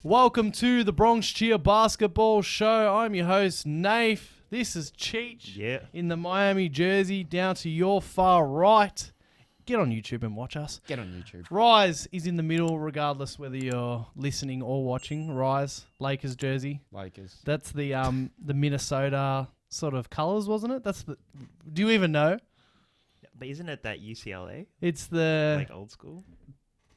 Welcome to the Bronx Cheer Basketball Show. I'm your host, Nafe. This is Cheech in the Miami jersey down to your far right. Get on YouTube and watch us. Get on YouTube. Rise is in the middle, regardless whether you're listening or watching. Rise, Lakers jersey. Lakers. That's the Minnesota sort of colors, wasn't it? That's the. Do you even know? But isn't it that UCLA? It's the. Like old school?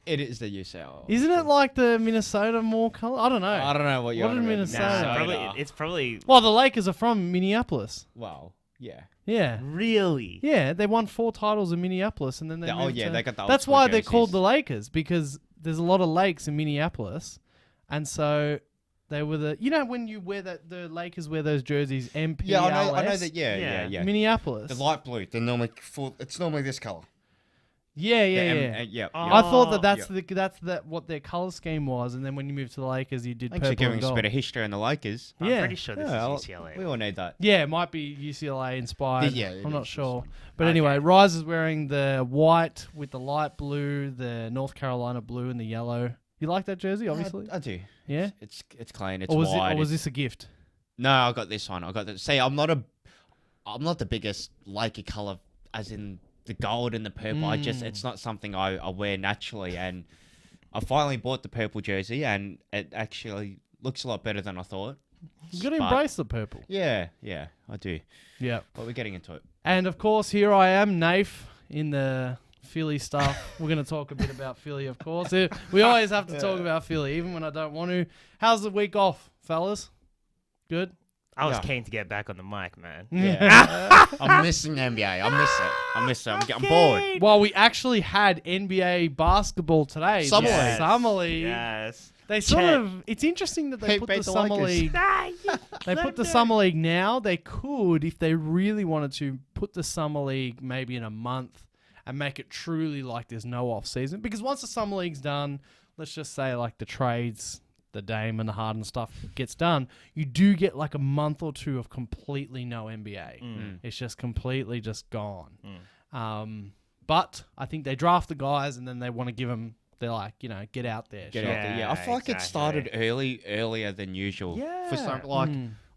It is the UCLA. Isn't it like the Minnesota more color? I don't know. I don't know what you're What in Minnesota? Nah, it's probably... Well, the Lakers are from Minneapolis. Well, yeah. Yeah. Really? Yeah, they won 4 titles in Minneapolis, and then they moved to... they got the old That's school why they're jerseys. called the Lakers, because there's a lot of lakes in Minneapolis, and so they were the... You know when you wear that, the Lakers wear those jerseys, MPLS? Yeah, I know that. Yeah. Minneapolis. The light blue. They're normally full. It's normally this color. Yeah. Yeah. I thought Oh. that's what their color scheme was, and then when you moved to the Lakers, you did Thanks for purple giving and us a gold. bit of history on the Lakers. I'm Yeah. pretty sure this is UCLA. We all need that. Yeah, it might be UCLA inspired. Yeah, it I'm not is. sure. But Okay. anyway, Rise is wearing the white with the light blue, the North Carolina blue, and the yellow. You like that jersey, obviously? I do. Yeah? It's clean. It's Or was, wide. or was this a gift? No, I got this one. I got this. See, I'm not the biggest Laker color, as in the gold and the purple. It's not something I wear naturally, and I finally bought the purple jersey, and it actually looks a lot better than I thought. You got to But- embrace the purple. Yeah, I do. Yeah. But we're getting into it. And of course, here I am, Nafe, in the Philly stuff. We're going to talk a bit about Philly, of course. We always have to talk about Philly, even when I don't want to. How's the week off, fellas? Good? I was Yeah. keen to get back on the mic, man. Yeah. I'm missing NBA. I miss it. I'm bored. Well, we actually had NBA basketball today. Summer the League. Summer League. Yes. They sort Chet. of. It's interesting that they Hey, put beat the the Summer Lakers. League. They put the Summer League now. They could, if they really wanted to, put the Summer League maybe in a month and make it truly like there's no off season. Because once the Summer League's done, let's just say like the trades, the Dame and the Harden stuff gets done, you do get like a month or two of completely no NBA. It's just completely just gone. But I think they draft the guys and then they want to give them. They're like, get out there. Get show out there. Yeah, I feel like it started earlier than usual. Yeah. For some,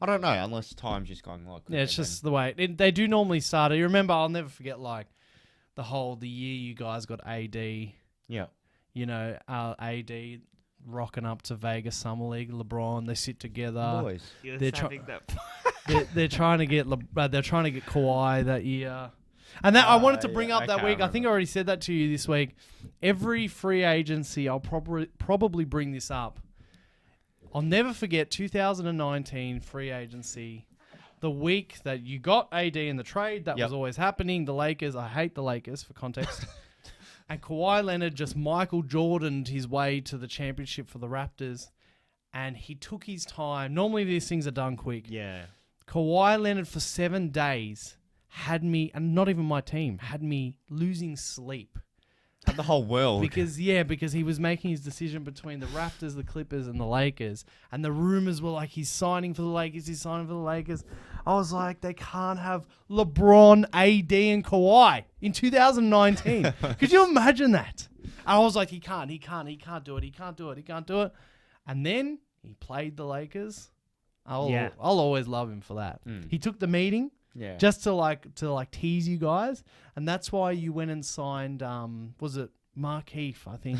I don't know, unless time's just going like. Yeah, it's just the way they do normally start it. You remember, I'll never forget like the year you guys got AD. Yeah. AD rocking up to Vegas Summer League. LeBron, they sit together. Boys. They're they're trying to get Kawhi that year. And that I wanted to bring up that week. I think I already said that to you this week. Every free agency, I'll probably bring this up. I'll never forget 2019 free agency. The week that you got AD in the trade, that was always happening. The Lakers, I hate the Lakers for context. And Kawhi Leonard just Michael Jordan'd his way to the championship for the Raptors. And he took his time. Normally these things are done quick. Yeah. Kawhi Leonard for 7 days had me, and not even my team, had me losing sleep. The whole world. Because he was making his decision between the Raptors, the Clippers, and the Lakers. And the rumors were like, he's signing for the Lakers, I was like, they can't have LeBron, AD, and Kawhi in 2019. Could you imagine that? And I was like, he can't do it. And then he played the Lakers. I'll always love him for that. He took the meeting. Yeah. Just to tease you guys, and that's why you went and signed. Was it Mark Heath? I think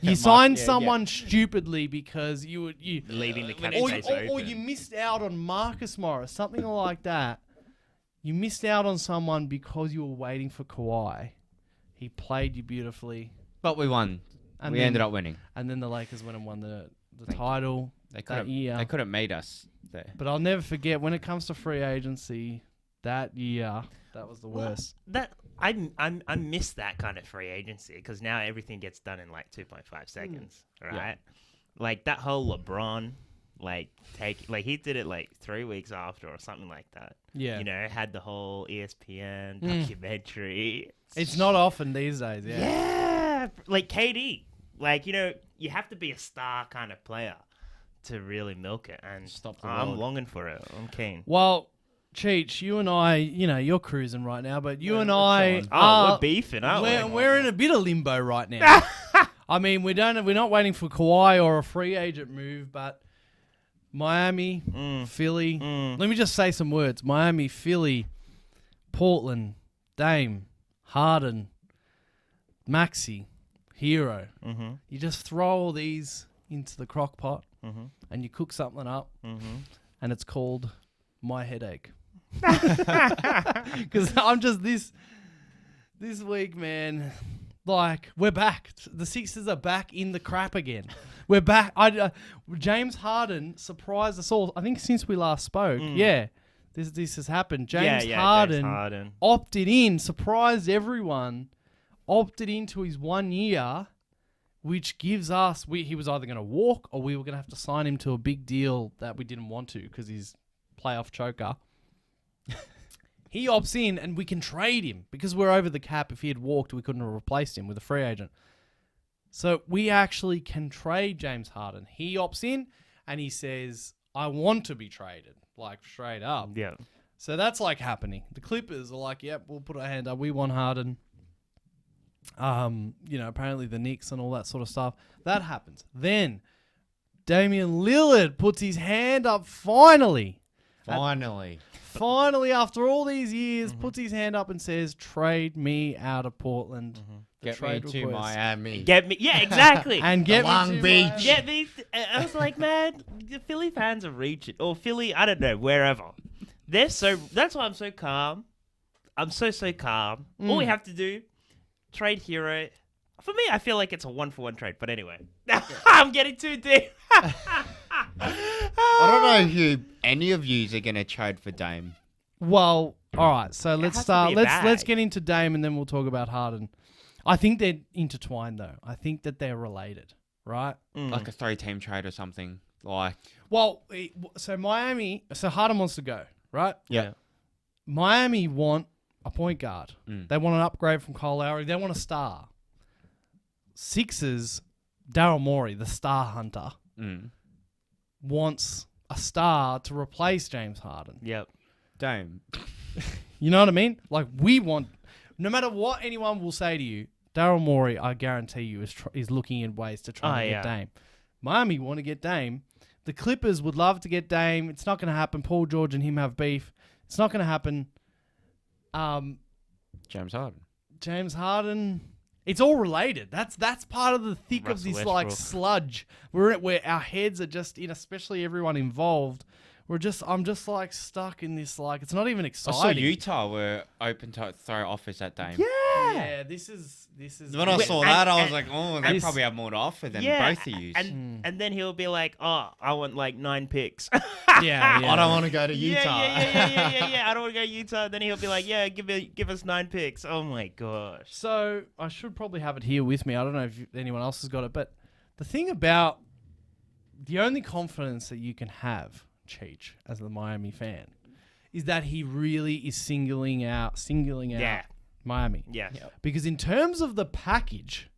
you signed someone stupidly because you Leaving the cap or, space or open. you missed out on Marcus Morris, something like that. You missed out on someone because you were waiting for Kawhi. He played you beautifully, But we won. and We then, ended up winning. And then the Lakers went and won the Thank title They that year. They could have made us there. But I'll never forget when it comes to free agency. That year, that was the worst. I miss that kind of free agency because now everything gets done in like 2.5 seconds, right? Like that whole LeBron, he did it like 3 weeks after or something like that. Yeah. Had the whole ESPN documentary. It's not often these days, yeah. Yeah, like KD. You have to be a star kind of player to really milk it, and Stop the I'm world. longing for it. I'm keen. Well, Cheech, you and I, you're cruising right now, but you and we're I Oh, are we're beefing, aren't we? we're in a bit of limbo right now. I mean, we're not waiting for Kawhi or a free agent move, but Miami, Philly. Let me just say some words. Miami, Philly, Portland, Dame, Harden, Maxey, Hero. You just throw all these into the crock pot and you cook something up and it's called my headache. Because I'm just this week, man. Like, we're back. The Sixers are back in the crap again. We're back. James Harden surprised us all. I think since we last spoke. Yeah, this has happened. James Harden opted in, surprised everyone, opted into his 1 year, which gives us... he was either going to walk or we were going to have to sign him to a big deal that we didn't want to because he's playoff choker. He opts in and we can trade him because we're over the cap. If he had walked, we couldn't have replaced him with a free agent. So we actually can trade James Harden. He opts in and he says, I want to be traded, like straight up. Yeah. So that's like happening. The Clippers are like, yep, we'll put our hand up. We want Harden. Apparently the Knicks and all that sort of stuff. That happens. Then Damian Lillard puts his hand up finally. Finally, after all these years, puts his hand up and says, trade me out of Portland. Get me to Miami. Yeah, exactly. And get Long me to Beach. Miami. Get me. I was like, man, the Philly fans are reaching, or Philly, I don't know, wherever. That's why I'm so calm. I'm so calm. All we have to do, trade Hero. For me, I feel like it's a 1-for-1 trade. But anyway, I'm getting too deep. I don't know who any of yous are going to trade for Dame. Well, all right. So let's start. be a bag. Let's get into Dame and then we'll talk about Harden. I think they're intertwined though. I think that they're related, right? Like a 3-team trade or something. Like, Well, so Harden wants to go, right? yeah. Miami want a point guard. They want an upgrade from Kyle Lowry. They want a star. Sixers, Daryl Morey, the star hunter, wants a star to replace James Harden. Yep. Dame. You know what I mean? Like, we want, no matter what anyone will say to you, Daryl Morey, I guarantee you, is looking in ways to try to get Dame. Miami want to get Dame. The Clippers would love to get Dame. It's not going to happen. Paul George and him have beef. It's not going to happen. James Harden. It's all related. That's part of the thick of this Westbrook. like sludge. Where our heads are just in, especially everyone involved. I'm just like stuck in this, like, it's not even I exciting. saw Utah were open to throw offers at Dame. Yeah, this is. When I saw that, I was like, they this- probably have more to offer than both of you. And then he'll be like, oh, I want like 9 picks. Yeah. I don't want to go to Utah. Yeah. I don't want to go to Utah. Then he'll be like, yeah, give us 9 picks. Oh my gosh. So I should probably have it here with me. I don't know if anyone else has got it, but the thing about the only confidence that you can have, Cheech, as the Miami fan, is that he really is singling out Miami. Yeah. Because in terms of the package,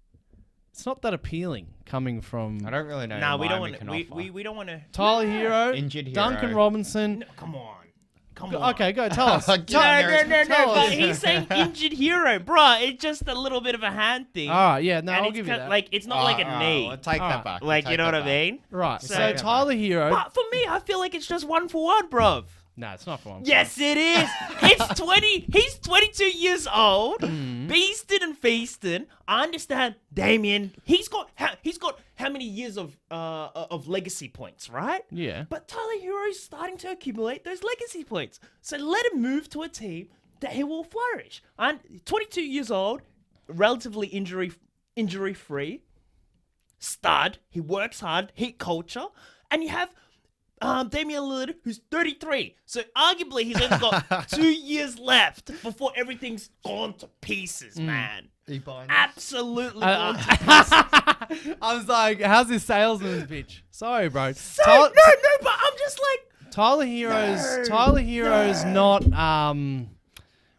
it's not that appealing coming from I don't really know. No, who we don't Miami want. can offer. We don't want to. Tyler Hero, Injured Hero. Duncan Robinson. No, come on. Okay, go tell us. No. Tell But us. he's saying injured hero, bruh. It's just a little bit of a hand thing. All right, yeah, no, and I'll it's give you that. like it's not like a knee. We'll take that back. Like, you know what I mean? Right, So- so Tyler Hero. But for me, I feel like it's just 1-for-1, bruv. No, it's not for one. Yes, it is. It's 20. He's 22 years old, beasted and feasted. I understand, Damian. He's got how many years of legacy points, right? Yeah. But Tyler Hero's starting to accumulate those legacy points. So let him move to a team that he will flourish. And 22 years old, relatively injury free, stud. He works hard, heat culture, and you have Damian Lillard, who's 33. So arguably he's only got 2 years left before everything's gone to pieces, man. Absolutely gone to pieces. I was like, how's this salesman's pitch? Sorry, bro. So, no, but I'm just like... Tyler Hero's not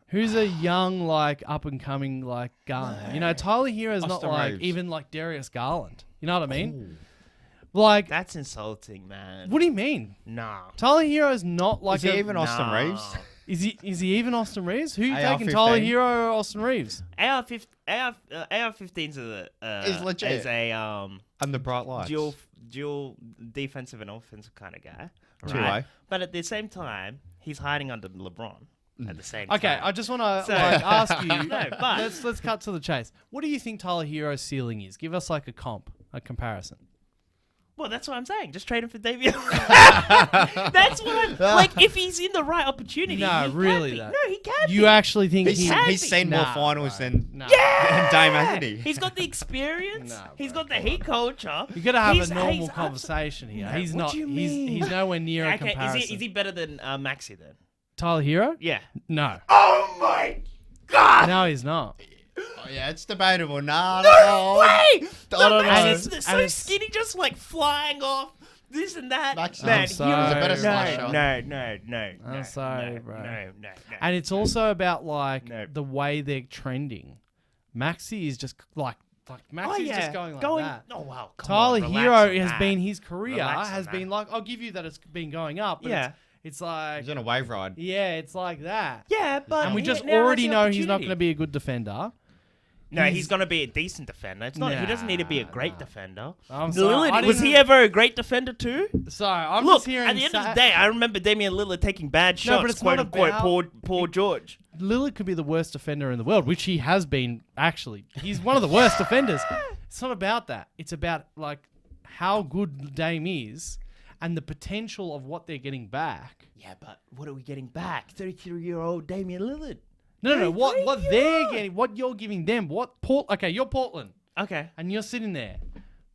who's a young, like, up and coming, like, gun. You know, Tyler Hero's not Austin like Reeves. even like Darius Garland. You know what I mean? Like, That's insulting, man. what do you mean? Nah. Tyler Hero's not like Is he even Austin Nah. Reeves? Is he even Austin Reeves? Who you taking, AR-15? Tyler Hero or Austin Reeves? AR-15's Is legit. is a And the bright lights. dual defensive and offensive kind of guy. Two-way. Right? But at the same time, he's hiding under LeBron. At the same time. Okay, I just want to So- ask you. No, but- let's cut to the chase. What do you think Tyler Hero's ceiling is? Give us like a comparison. Well, that's what I'm saying. Just trade him for Damian. That's what I'm like. If he's in the right opportunity, No, he really, can be. though. No, he can. You be. actually think He's seen more Nah, finals bro. than Nah. Yeah, Dame, hasn't he? He's got the experience. Nah, He's bro, got the heat culture. You got to have He's- a normal he's conversation here. No, He's what not. do you He's mean? nowhere near a Okay, comparison. is he better than Maxey then? Tyler Hero? Yeah. No. Oh my God! No, he's not. Oh, yeah, it's debatable. Nah, No way! I don't know. Maxey's And so it's- skinny, just like flying off. This and that. Maxey- Man, I'm he sorry. was He's a better slasher. No. I'm sorry, bro. No. And it's also about like No. the way they're trending. Maxey is just like Maxey's just going like that. Oh wow. Come Tyler on, relax Hero on has that. been his career Relax on has that. been like I'll give you that it's been going up. But Yeah. it's like He's on a wave ride. yeah, it's like that. Yeah, but And we he just now has already the know he's not opportunity. going to be a good defender. No, He's- he's going to be a decent defender. It's not. He doesn't need to be a great Nah. defender. I'm sorry, I Lillard, was didn't- he ever a great defender too? Sorry, I'm Look, just hearing. at the end of the day, I remember Damian Lillard taking bad No, shots. but it's quote not unquote, about- poor George. Lillard could be the worst defender in the world, which he has been actually. He's one of the worst defenders. It's not about that. It's about like how good Dame is and the potential of what they're getting back. Yeah, but what are we getting back? 33-year-old Damian Lillard. No. What 33-year-old. they're getting, what you're giving them, okay, you're Portland Okay. and you're sitting there.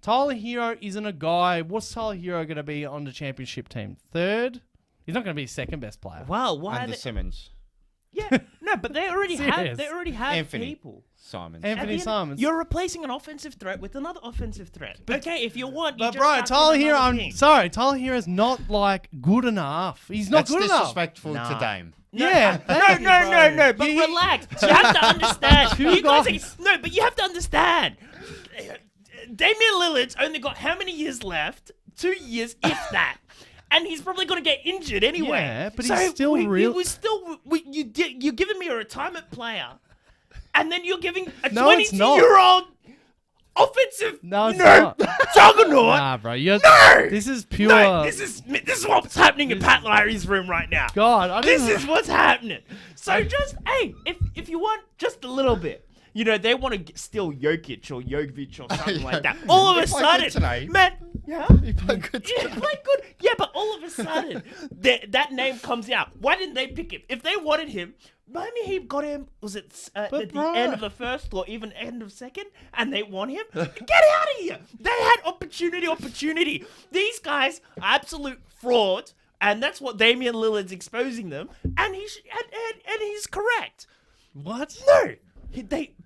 Tyler Hero isn't a guy. What's Tyler Hero going to be on the championship team? Third? He's not going to be second best player. Wow. Why? Under Simmons. Yeah. No, but they already have. Serious. They already have Anthony. people. Simons. Anthony At the end- Simons. You're replacing an offensive threat with another offensive threat. Okay, if you want, you But just bro, chuck Tyler in Hero, another I'm thing. sorry, Tyler Hero's not like good enough. He's not That's good enough. disrespectful Nah. to Dame. Yeah, No, thank you, bro. But You- relax. You have to understand. Two You guys guys. no, but you have to understand. Damian Lillard's only got how many years left? 2 years, if that. And he's probably going to get injured anyway. Yeah, but he's still real- You're giving me a retirement player, and then you're giving a No, it's not. 22-year-old offensive No, it's not. juggernaut. Nah, bro. You're, No! This is pure. No, this is what's happening in Pat Larry's room right now. God, I This didn't. is what's happening. So just, hey, if you want just a little bit, you know, they want to steal Jokic or Jovic or something like that. All of He a played sudden, good today. man, yeah, He played good yeah, today. played good. Yeah, but all of a sudden, that name comes out. Why didn't they pick him? If they wanted him, maybe he got him. Was it at the bro. end of the first or even end of second? And they want him. Get out of here! They had opportunity. These guys are absolute frauds, and that's what Damian Lillard's exposing them. And and he's correct. What? No,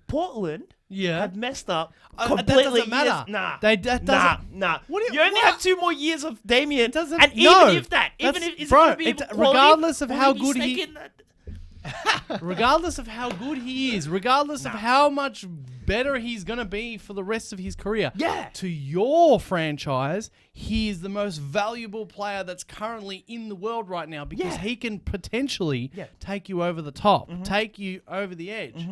Portland. Yeah. Have messed up That completely. doesn't matter. Nah. That doesn't. Nah. What do you only what? have 2 more years of Damian. Doesn't- And no. even if that, even That's- if it's bro, going to be it- equality, regardless of will how be good he- staking that- Regardless of how good he is, regardless of how much better he's going to be for the rest of his career, Yeah. to your franchise, he is the most valuable player that's currently in the world right now because Yeah. he can potentially Yeah. take you over the top, take you over the edge.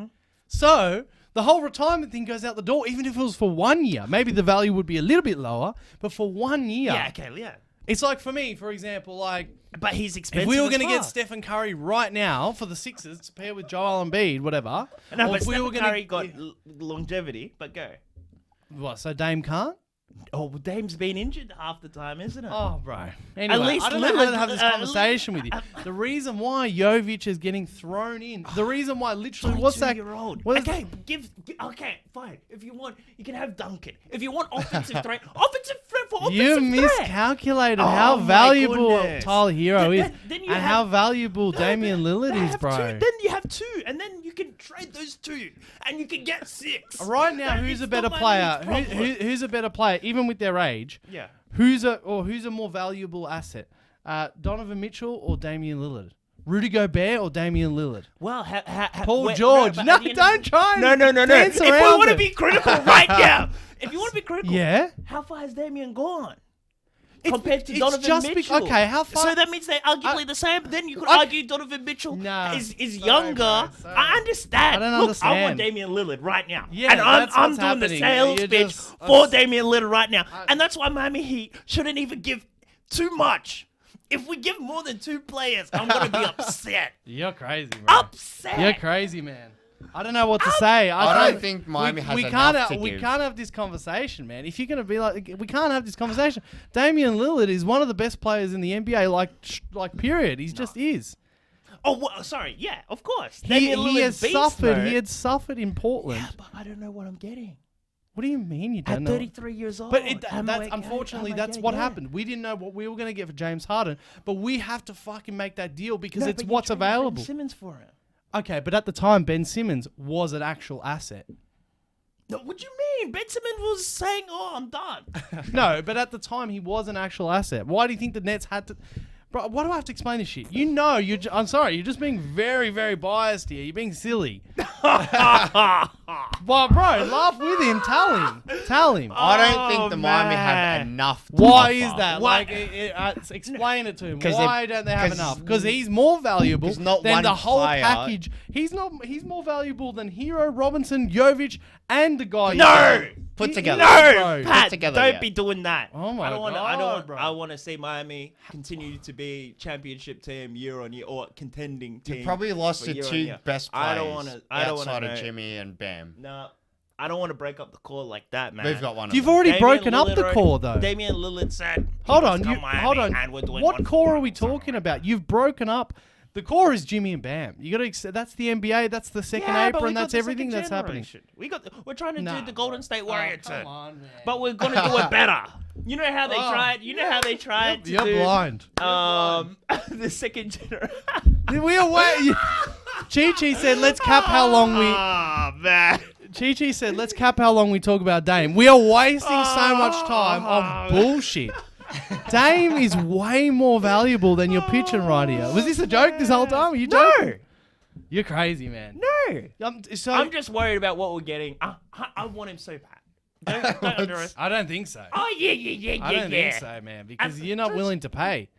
So the whole retirement thing goes out the door, even if it was for 1 year. Maybe the value would be a little bit lower, but for 1 year. Yeah, okay, yeah. It's like for me, for example, like But he's expensive. if we were going to get Stephen Curry right now for the Sixers to pair with Joel Embiid, whatever. No, or but if we were Stephen gonna- Curry got longevity, but go. What, so Dame can't? Oh, well, Dame's been injured half the time, isn't it? Oh, bro. Anyway, least I don't know how to Lillard- have this conversation with you. The reason why Jovic is getting thrown in, the reason why literally, what's that? 22-year-old. what is- Okay, okay, fine. If you want, you can have Duncan. If you want offensive threat, offensive threat for offensive You threat. miscalculated Oh how my valuable goodness. Tyler Hero is Then you and have- how valuable No, Damian they Lillard is, have bro. Two, then you have 2, and then you can trade those 2, and you can get 6. Right now, That who's is a the better money's player? problem. Who's a better player, even with their age? Yeah. Who's a more valuable asset? Donovan Mitchell or Damian Lillard? Rudy Gobert or Damian Lillard? Well, Paul George. but No, at the end don't of- try and No. dance If we around want to it. be critical right now, if you want to be critical, Yeah. how far has Damian gone? compared to Donovan Mitchell. Okay, how far? So that means they're arguably the same. But then you could argue Donovan Mitchell is younger. bro, sorry. I understand. I don't Look, understand. I want Damian Lillard right now. Yeah, and I'm that's what's doing happening. the sales You're pitch just- for Damian Lillard right now. And that's why Miami Heat shouldn't even give too much. If we give more than 2 players, I'm going to be upset. You're crazy, bro. Upset. You're crazy, man. I don't know what to say. I don't think Miami has enough to We give. can't have this conversation, man. If you're going to be like, we can't have this conversation. Damian Lillard is one of the best players in the NBA, like period. He just is. Oh, well, sorry. Yeah, of course. He Damian Lillard's has beast suffered. mode. He had suffered in Portland. Yeah, but I don't know what I'm getting. What do you mean you don't At know? 33 years old. But unfortunately, that's what happened. We didn't know what we were going to get for James Harden, but we have to fucking make that deal because it's what's available. Ben Simmons for him. Okay, but at the time, Ben Simmons was an actual asset. No, what do you mean? Ben Simmons was saying, "Oh, I'm done." No, but at the time, he was an actual asset. Why do you think the Nets had to... Bro, why do I have to explain this shit? You know, I'm sorry, you're just being very, very biased here. You're being silly. Well, bro, laugh with him. Tell him. I don't think Oh, the Miami have man. enough. To Why offer. is that? Why- Like, explain it to him. 'Cause Why don't they have 'cause- enough? Because he's more valuable 'cause not than one the whole player- package. He's more valuable than Hero, Robinson, Jovic, and the guy. No! Put together. No, Bro. Pat, Put together, don't yeah. be doing that. Oh my I don't wanna, God, bro. I want to see Miami continue to be championship team year on year or contending team. You probably lost for your year on 2 year. best players I don't want to. I don't want outside to. of Jimmy and Bam. No, I don't want to break up the core like that, man. We've got one. You've of them. already Damian broken up the Lillard- core, though. Damian Lillard said, Hold he on, wants to come Miami, hold on. and we're doing What one core for are we one, something talking like about? You've broken up. The core is Jimmy and Bam. You got to. That's the NBA. That's the second Yeah, but we apron. got That's the everything second that's happening. generation. We're trying to Nah, do the Golden State Warrior turn, on, man. but we're gonna do it better. You know how they tried. You know how they tried to You're do blind. the second generation. We are waiting. Chi-Chi said, "Let's cap how long we." Oh man. Chi-Chi said, "Let's cap how long we talk about Dame." We are wasting so much time Oh. on bullshit. Dame is way more valuable than your pitching right here. Was this a joke this whole time? Are you joking? You're crazy, man. No. So I'm just worried about what we're getting. I want him so bad. Don't underestimate. I don't think so. Oh yeah. I don't think so, man, because you're not willing to pay.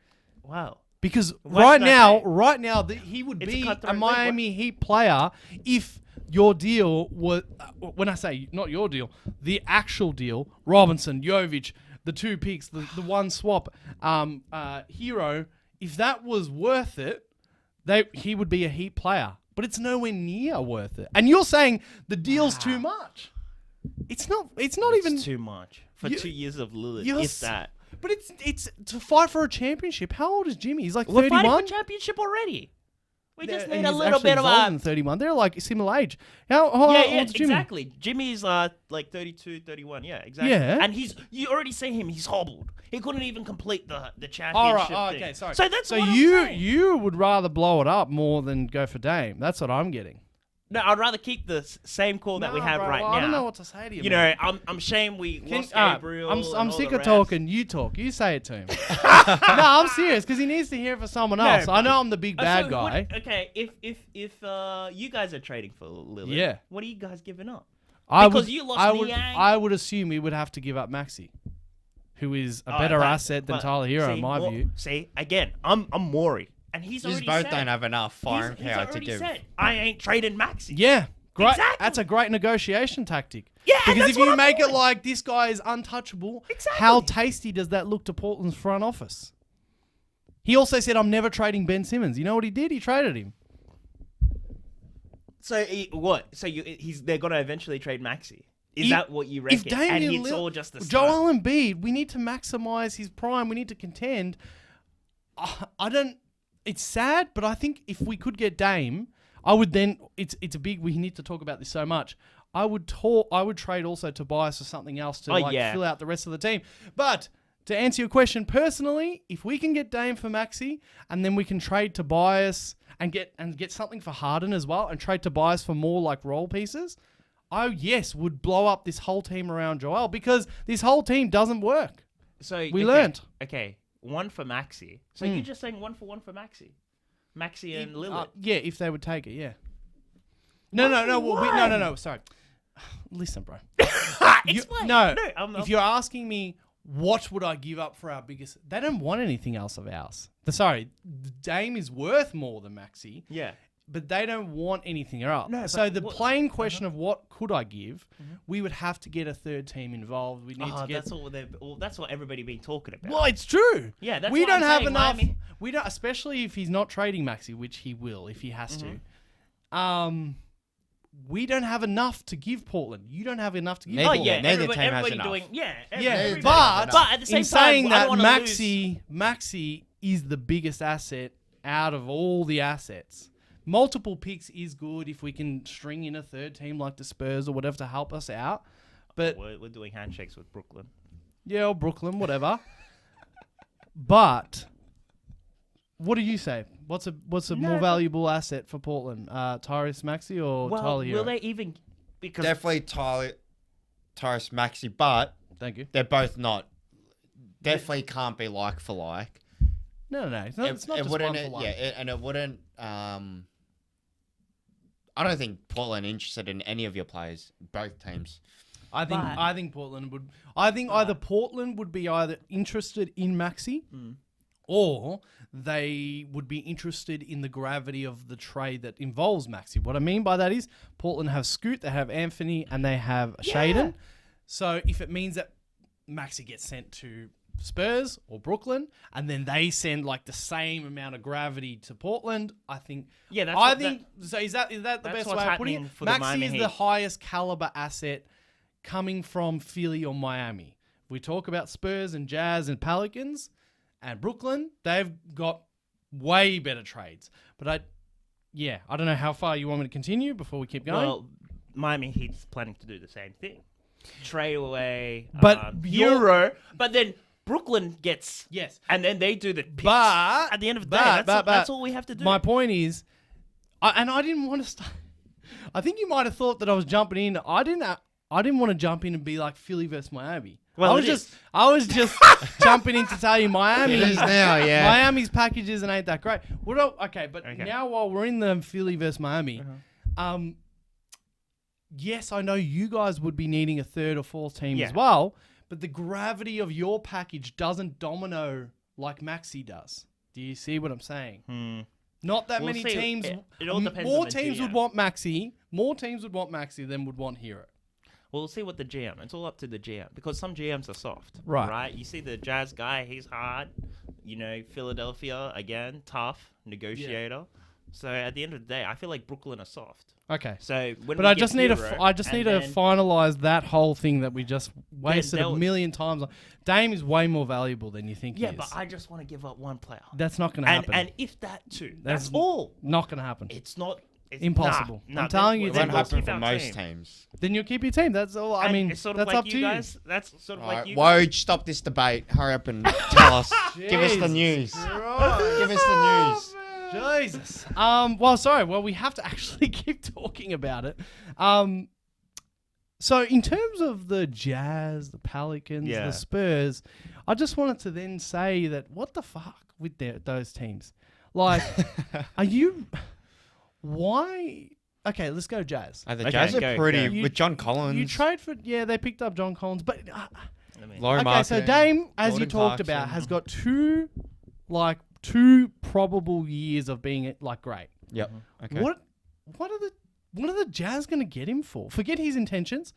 Wow. Because Why right should I now, pay? he would It's a be cutthroat a league, Miami Heat player if your deal was, when I say not your deal, the actual deal, Robinson, Jovic, the 2 picks, the 1 swap, Hero, if that was worth it, he would be a Heat player. But it's nowhere near worth it. And you're saying the deal's too much. It's not even too much for 2 years of Lillard. You're It's that. But it's to fight for a championship. How old is Jimmy? He's like We're fighting 31. for championship already. We just And need a he's little actually bit of older a. than 31. They're like similar age. How old's Jimmy? exactly. Jimmy's like 32, 31. Yeah, exactly. Yeah. And you already see him. He's hobbled. He couldn't even complete the championship All right. thing. Oh, okay. Sorry. So that's what I'm you saying. you would rather blow it up more than go for Dame. That's what I'm getting. No, I'd rather keep the same call that we Nah, have bro, right well, now. I don't know what to say to you. You man. know, I'm ashamed we lost All right, Gabriel. I'm and all sick the of rest. talking. You talk. You say it to him. No, I'm serious because he needs to hear it for someone else. I know I'm the big bad So guy. okay, if you guys are trading for Lillard, Yeah. what are you guys giving up? I Because would, you lost I would, Niang. I would assume he would have to give up Maxey, who is a better asset than Tyler Hero in my view. See, again, I'm Morey, and he's You already both said, don't have enough firing he's power to already give. said, I ain't trading Maxey. Yeah, great. Exactly. That's a great negotiation tactic. Yeah, because that's if what you I'm make it doing. like this guy is untouchable, Exactly. how tasty does that look to Portland's front office? He also said, "I'm never trading Ben Simmons." You know what he did? He traded him. So what? So they're gonna eventually trade Maxey. Is that what you reckon? If Damian and it's all just a stunt. Joel Embiid, we need to maximize his prime. We need to contend. I don't. It's sad, but I think if we could get Dame, I would then. It's a big. We need to talk about this so much. I would trade also Tobias or something else to fill out the rest of the team. But to answer your question personally, if we can get Dame for Maxey and then we can trade Tobias and get something for Harden as well and trade Tobias for more like role pieces, I would blow up this whole team around Joel because this whole team doesn't work. So we learned. Okay, 1 for Maxey. So you're just saying 1 for Maxey. Maxey and Lillard. Yeah, if they would take it, yeah. No. Sorry. Listen, bro. Explain. No, I'm if you're asking me what would I give up for our biggest? They don't want anything else of ours. Dame is worth more than Maxey. Yeah. But they don't want anything else. No, so the what- plain question of what could I give, we would have to get a third team involved. We need to get. That's what everybody been talking about. Well, it's true. Yeah, that's we what don't I'm have saying, enough. Miami. We don't, especially if he's not trading Maxey, which he will if he has to. We don't have enough to give Portland. You don't have enough to give. Neither- Oh Portland. yeah, neither team has everybody enough. doing Yeah, but at the same in time, saying I that, don't wanna lose. Maxey is the biggest asset out of all the assets. Multiple picks is good if we can string in a third team like the Spurs or whatever to help us out. But We're doing handshakes with Brooklyn. yeah, or Brooklyn, whatever. But what do you say? What's a more valuable asset for Portland? Tyrese Maxey or Tyler Hero? Will they even? Because Definitely Tyrese Maxey, but Thank you. they're both not. Definitely can't be like for like. No. It's not just one wouldn't. for one. And it wouldn't. I don't think Portland interested in any of your players. Both teams. I think Portland would. I think either Portland would be either interested in Maxey, or they would be interested in the gravity of the trade that involves Maxey. What I mean by that is Portland have Scoot, they have Anthony, and they have Shaden. So if it means that Maxey gets sent to Spurs or Brooklyn, and then they send like the same amount of gravity to Portland, I think. Yeah, that's I what think so. Is that the that's best what's way of putting happening it? for the Maxey Miami is Heat. the highest caliber asset coming from Philly or Miami. We talk about Spurs and Jazz and Pelicans and Brooklyn. They've got way better trades. But I don't know how far you want me to continue before we keep going. Well, Miami Heat's planning to do the same thing. Trade away But Euro, but then Brooklyn gets yes. and then they do the picks. But at the end of the day, but that's all we have to do. My point is, I didn't want to start. I think you might have thought that I was jumping in. I didn't want to jump in and be like Philly versus Miami. Well, I was just jumping in to tell you Miami It is now, yeah. Miami's packages and ain't that great. Now while we're in the Philly versus Miami, yes, I know you guys would be needing a third or fourth team as well, but the gravity of your package doesn't domino like Maxey does. Do you see what I'm saying? Not that We'll many see. teams. It all depends more on the teams would GM. want Maxey. More teams would want Maxey than would want Hero. We'll see what the GM. It's all up to the GM because some GMs are soft. Right. Right. You see the Jazz guy, he's hard. Philadelphia again, tough negotiator. So at the end of the day, I feel like Brooklyn are soft. Okay. So when But we I get just need Hero, to finalize that whole thing that we just wasted a they'll- million times on. Dame is way more valuable than you think he Yeah, is. but I just want to give up one player. That's not going to happen. And if that too, That's that's all. not going to happen. It's not. It's Impossible. Nah, I'm telling you, It it's won't we'll happen keep for our most team. teams. Then you'll keep your team. That's all. I And mean, it's sort that's of like up you to you. guys. That's sort of like you. Woj, stop this debate. Hurry up and tell us. Give us the Jesus news. Christ. Give us the news. Jesus. Well, we have to actually keep talking about it. So in terms of the Jazz, the Pelicans, Yeah. the Spurs, I just wanted to then say that what the fuck with those teams? Like, are you... Why... Okay, let's go Jazz. The Okay, Jazz are go, pretty go. with John Collins. You trade for... Yeah, they picked up John Collins, but... Laurie okay, so Marketing, Dame, as you Gordon talked Clarkson. about, has got two probable years of being like great. Yep. Okay. What are the Jazz going to get him for? Forget his intentions.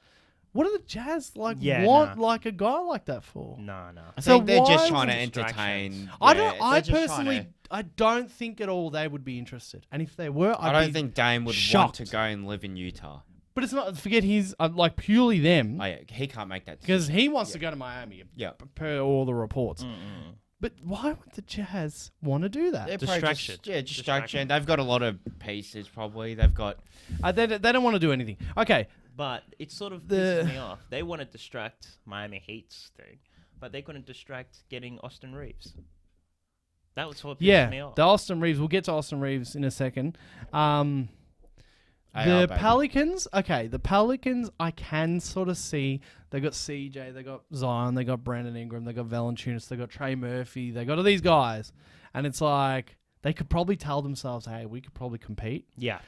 What are the Jazz want like a guy like that for? No. I So think they're just why trying to would entertain. I yeah, I they're just trying personally, to- I don't think at all they would be interested. And if they were, I don't think Dame would shocked. want to go and live in Utah. But it's not. Forget his like purely them Oh yeah, he can't make that because decision. he wants to go to Miami. Yeah. Per all the reports. But why would the Jazz want to do that? They're probably Distraction. Distraction. They've got a lot of pieces. Probably they've got. They don't want to do anything. Okay. But it sort of The- pisses me off. They want to distract Miami Heat's thing, but they couldn't distract getting Austin Reeves. That was what pissed me off. The Austin Reeves. We'll get to Austin Reeves in a second. The AR, baby. Pelicans, the Pelicans, I can sort of see. They got CJ, they got Zion, they got Brandon Ingram, they got Valanciunas, they got Trey Murphy, they got all these guys. And it's like, they could probably tell themselves, hey, we could probably compete. Yeah.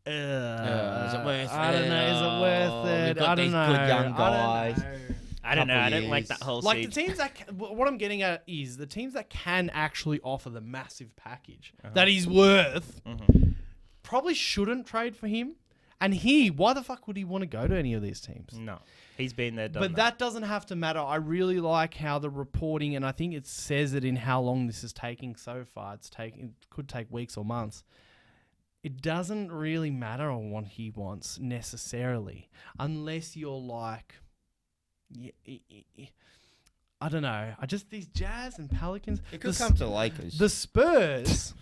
Is it worth I don't know, is it worth Oh, it? we've got I don't these know. good young I don't guys. know. I don't know. I don't years. like that whole Like siege. the teams that what I'm getting at is the teams that can actually offer the massive package that he's worth probably shouldn't trade for him. And why the fuck would he want to go to any of these teams? No. He's been there, done But that doesn't have to matter. I really like how the reporting, and I think it says it in how long this is taking so far. It could take weeks or months. It doesn't really matter on what he wants necessarily, unless you're like, I don't know. These Jazz and Pelicans. It could come to the Lakers. The Spurs.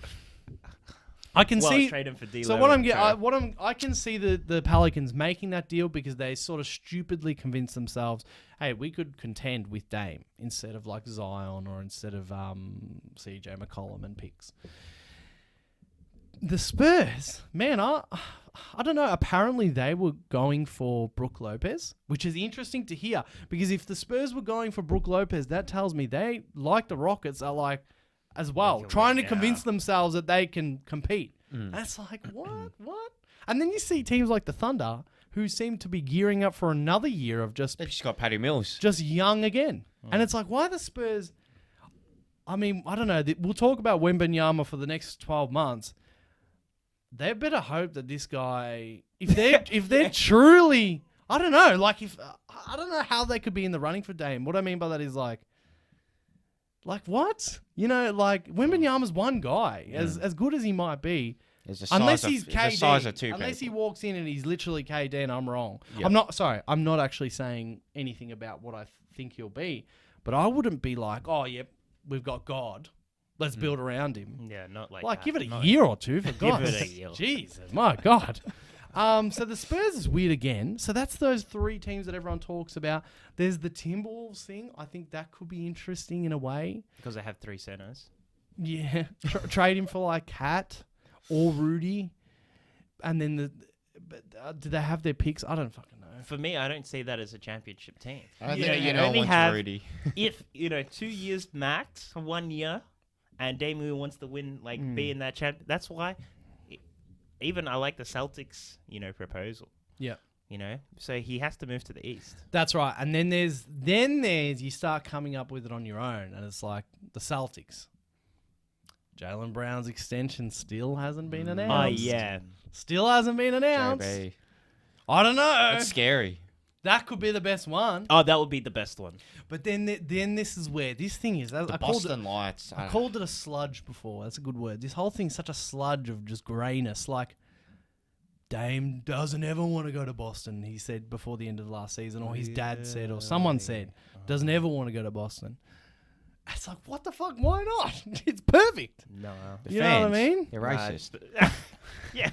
I can see. Trade him for D-Lo So I can see the Pelicans making that deal because they sort of stupidly convinced themselves, hey, we could contend with Dame instead of like Zion or instead of CJ McCollum and picks. The Spurs, man, I don't know. Apparently they were going for Brook Lopez, which is interesting to hear because if the Spurs were going for Brook Lopez, that tells me they, like the Rockets, are like, as well, trying to convince themselves that they can compete. And it's like, what? And then you see teams like the Thunder who seem to be gearing up for another year of They just got Patty Mills. just young again. And it's like, why the Spurs? I mean, I don't know. We'll talk about Wembanyama for the next 12 months. They better hope that this guy, if they're truly, I don't know, like I don't know how they could be in the running for Dame. What I mean by that is like what? You know, like Wembanyama's one guy, as good as he might be. Unless he's KD, unless he walks in and he's literally KD, and I'm wrong. Yep. I'm not actually saying anything about what I think he'll be, but I wouldn't be like, oh, yep, we've got God. Let's build around him. Yeah, not like that. Give it a year or two, for God's Give it a year. Jesus, my God. So the Spurs is weird again. So that's those three teams that everyone talks about. There's the Timberwolves thing. I think that could be interesting in a way. Because they have 3 centers. Yeah. Trade him for like Cat or Rudy. And then do they have their picks? I don't fucking know. For me, I don't see that as a championship team. I think you only have Rudy. If 2 years max, 1 year, and Damian wants to win, be in that champ. That's why. Even I like the Celtics, proposal. Yeah. So he has to move to the East. That's right. And then there's you start coming up with it on your own, and it's like the Celtics. Jaylen Brown's extension still hasn't been announced. Oh yeah, still hasn't been announced. JB. I don't know. That's scary. That could be the best one. Oh, that would be the best one. But then this is where this thing is. I called it a sludge before. That's a good word. This whole thing's such a sludge of just greyness. Like, Dame doesn't ever want to go to Boston, he said before the end of the last season, or his dad said, or someone said, doesn't ever want to go to Boston. It's like, what the fuck? Why not? It's perfect. No. You know what I mean? You're racist. Yeah.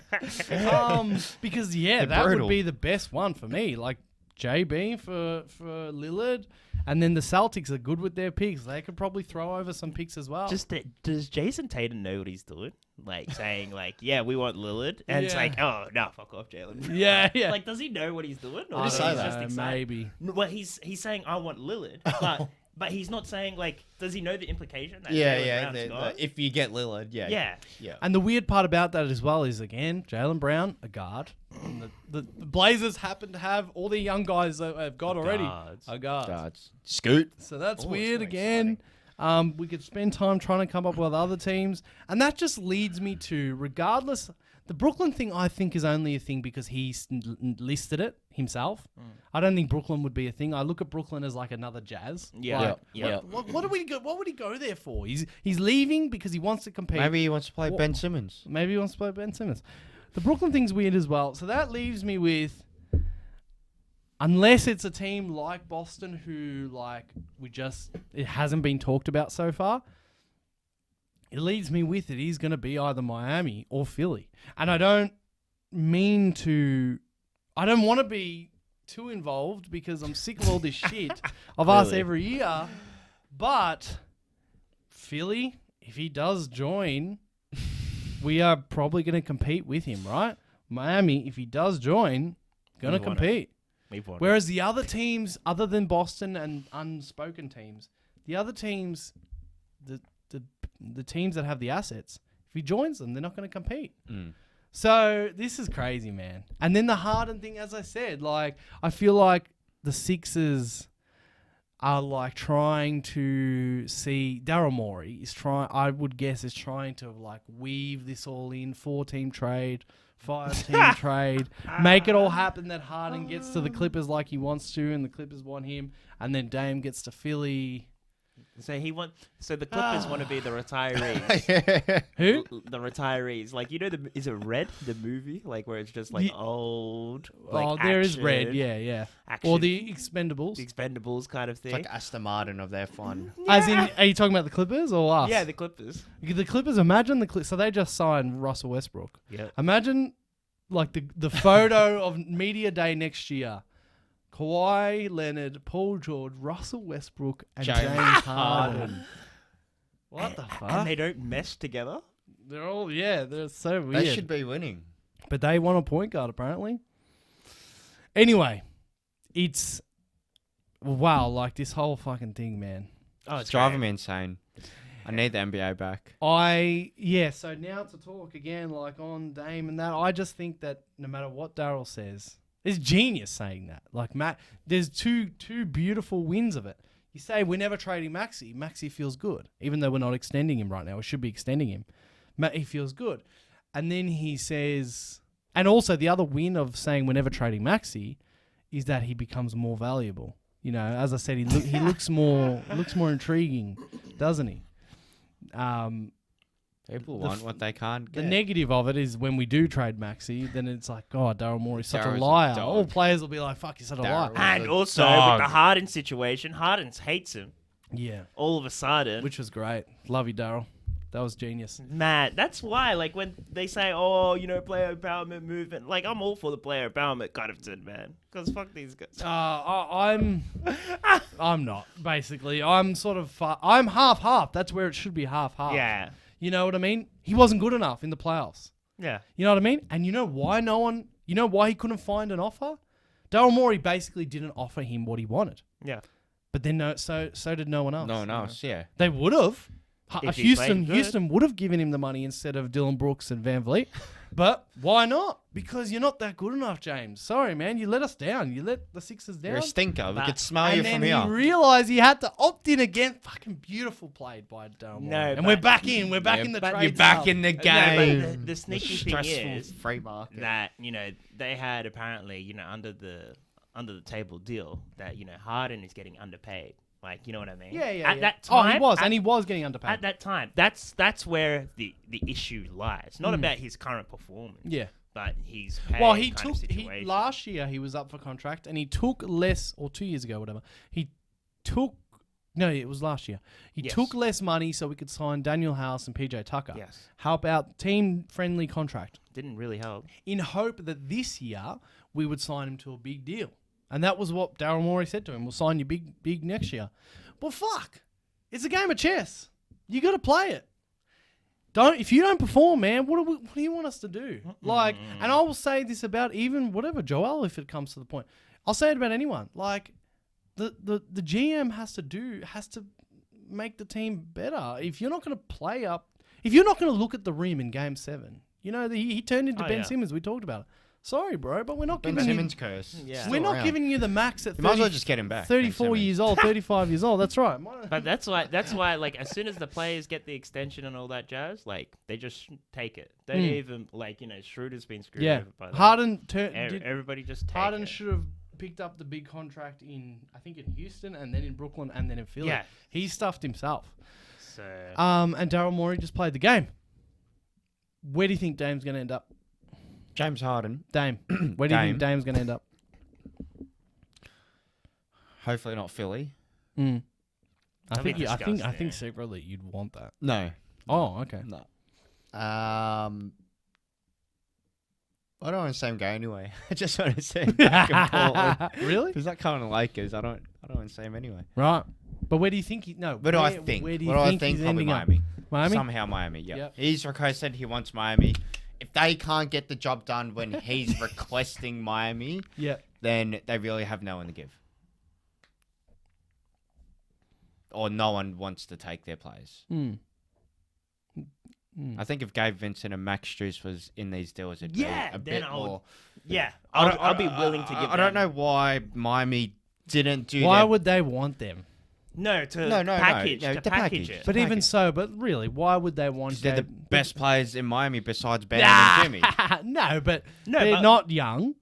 Because, that would be the best one for me. Like, JB for Lillard, and then the Celtics are good with their picks. They could probably throw over some picks as well. Does Jason Tatum know what he's doing? Saying yeah, we want Lillard, and it's like, oh no, fuck off, Jalen. Yeah. Does he know what he's doing? Or I is don't he know, just excited? maybe. Well, he's saying I want Lillard, but he's not saying does he know the implication? That if you get Lillard, yeah. And the weird part about that as well is, again, Jaylen Brown, a guard. And the Blazers happen to have all the young guys that have got already are guards. Scoot. So that's weird again. We could spend time trying to come up with other teams. And that just leads me to, regardless, the Brooklyn thing I think is only a thing because he's listed it himself. I don't think Brooklyn would be a thing. I look at Brooklyn as like another Jazz. Yeah. What would he go there for? He's leaving because he wants to compete. Maybe he wants to play Ben Simmons. The Brooklyn thing's weird as well. So that leaves me with, unless it's a team like Boston who it hasn't been talked about so far, it leaves me with it is going to be either Miami or Philly. And I don't want to be too involved because I'm sick of all this shit of us every year. But Philly, if he does join, we are probably going to compete with him, right? Miami, if he does join, going to compete. Whereas the other teams, other than Boston and unspoken teams, the other teams, the teams that have the assets, if he joins them, they're not going to compete. So this is crazy, man. And then the Harden thing, as I said, I feel like the Sixers, are like trying to see Daryl Morey is trying. I would guess is trying to like weave this all in 4-team trade, 5-team trade, make it all happen that Harden gets to the Clippers like he wants to, and the Clippers want him, and then Dame gets to Philly. So the Clippers want to be the retirees. Who? The retirees, like is it Red, the movie, like where it's just like old? Like There is action, Red, yeah. action, Or the Expendables. the Expendables kind of thing. It's like Aston Martin of their fun. As in, are you talking about the Clippers or us? Yeah, the Clippers. The Clippers. Imagine so they just signed Russell Westbrook. Yeah. Imagine like the photo of media day next year. Kawhi Leonard, Paul George, Russell Westbrook, and James Harden. What the fuck? And they don't mesh together. They're all they're so weird. They should be winning. But they want a point guard apparently. Anyway, it's like this whole fucking thing, man. Oh, It's driving me insane. I need the NBA back. So now to talk again like on Dame and that, I just think that no matter what Daryl says, it's genius saying that. Like there's two beautiful wins of it. You say we're never trading Maxey. Maxey feels good, even though we're not extending him right now. We should be extending him. He feels good, and then he says, and also the other win of saying we're never trading Maxey is that he becomes more valuable. You know, as I said, he looks more intriguing, doesn't he? People want what they can't get. The negative of it is when we do trade Maxey, then it's like, oh, Daryl Morey's such Daryl's a a liar. dog. All players will be like, fuck, you're such a liar. And a also dog. with the Harden situation, Harden hates him. Yeah. All of a sudden, Which was great. Love you, Daryl. That was genius. Matt, that's why, like, when they say, oh, player empowerment movement, like, I'm all for the player empowerment kind of thing, man. Because fuck these guys. I'm not, basically. I'm sort of, I'm half-half. That's where it should be half-half. Yeah. You know what I mean? He wasn't good enough in the playoffs. Yeah. You know what I mean? And you know why he couldn't find an offer? Daryl Morey basically didn't offer him what he wanted. Yeah. But then so did no one else. No one else, yeah. They would have. If he played good. Houston would have given him the money instead of Dylan Brooks and Van Vliet. But why not? Because you're not that good enough, James. Sorry, man. You let us down. You let the Sixers down. You're a stinker. We could smell and you then from he here. realised he had to opt in again. Fucking beautiful played by Daryl Morey. No, and but- we're back in. We're back in the but trade. You're back zone. in the No, game. but the sneaky thing stressful is free market. that, they had apparently, under the table deal that, Harden is getting underpaid. Like, you know what I mean? Yeah. At that time, he was, and he was getting underpaid. At that time, that's where the issue lies. Not about his current performance. Yeah. But his pay Well, he kind took of situation. last year he was up for contract and he took less, or 2 years ago, whatever. It was last year. He Yes. took less money so we could sign Daniel House and PJ Tucker. Yes. Help out team friendly contract Didn't really help. in hope that this year we would sign him to a big deal. And that was what Daryl Morey said to him. We'll sign you big next year. Well, fuck. It's a game of chess. You got to play it. If you don't perform, man, what do you want us to do? Like, and I will say this about even whatever Joel, if it comes to the point. I'll say it about anyone. Like, the GM has to make the team better. If you're not going to play up, if you're not going to look at the rim in Game 7, he turned into Ben Simmons. We talked about it. Sorry, bro, but we're not Ben giving Simmons you. curse. Yeah. We're not giving you the max at 30, You might as well just get him back. 34 Ben years old, 35 years old. That's right. But that's why, like, as soon as the players get the extension and all that jazz, like, they just take it. They don't even, like, Schroeder's been screwed over by that. Harden Everybody just take Harden it. should have picked up the big contract in Houston and then in Brooklyn and then in Philly. Yeah. He stuffed himself. So, And Daryl Morey just played the game. Where do you think Dame's going to end up? James Harden. Dame. Where do you think Dame's going to end up? Hopefully not Philly. I That'd be think disgusting. secretly you'd want that. No. Oh, okay. No. I don't want to see him go anyway. I just want to see him back in Portland. Really? Because that kind of Lakers, I don't want to see him anyway. Right. But where do you think What do I think? Where do you what do think I think? he's Probably ending up? Miami. Miami? Somehow Miami, yeah. Yep. He's requested he wants Miami. If they can't get the job done when he's requesting Miami, Yeah. then they really have no one to give. Or no one wants to take their players. I think if Gabe Vincent and Max Strus was in these deals, it'd be a bit more. Yeah, I'll be willing to give. I don't know why Miami didn't do Why their- would they want them? No, to No, package, no, to the package package. it. But even so, but really, why would they want? 'Cause they're the Gabe- best players in Miami besides Bam and Jimmy. no, but No, they're but- not young.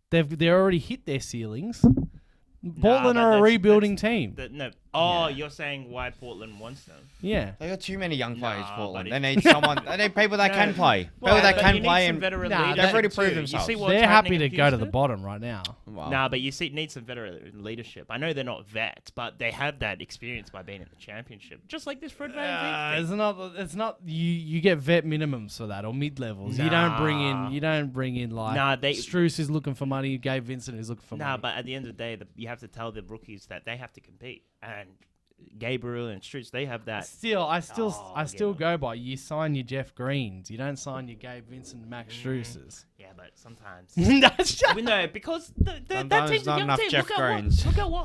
They're already hit their ceilings. Portland but are a that's- rebuilding that's- team. No. Oh, Yeah. you're saying why Portland wants them? Yeah. They got too many young players, Nah, Portland. but They need someone. They need people that No. can play. Well, People that but can you need play some and veteran Nah, leadership they've already too. proved You themselves. see what's They're happening happy in to go to the Houston? bottom right now. Wow. Nah, but you need some veteran leadership. I know they're not vets, but they have that experience by being in the championship. Just like this Fred Van Vliet thing. It's not. You get vet minimums for that or mid levels. You don't bring in like. Nah, they- Struce is looking for money. Gabe Vincent is looking for Nah, money. but at the end of the day, you have to tell the rookies that they have to compete. And Gabriel and Strutz, they have that. I still yeah. go by you sign your Jeff Greens. You don't sign your Gabe Vincent, Max Struces. Yeah, but sometimes. That's just, No, because that Sometimes team's a not young enough team. Jeff Look at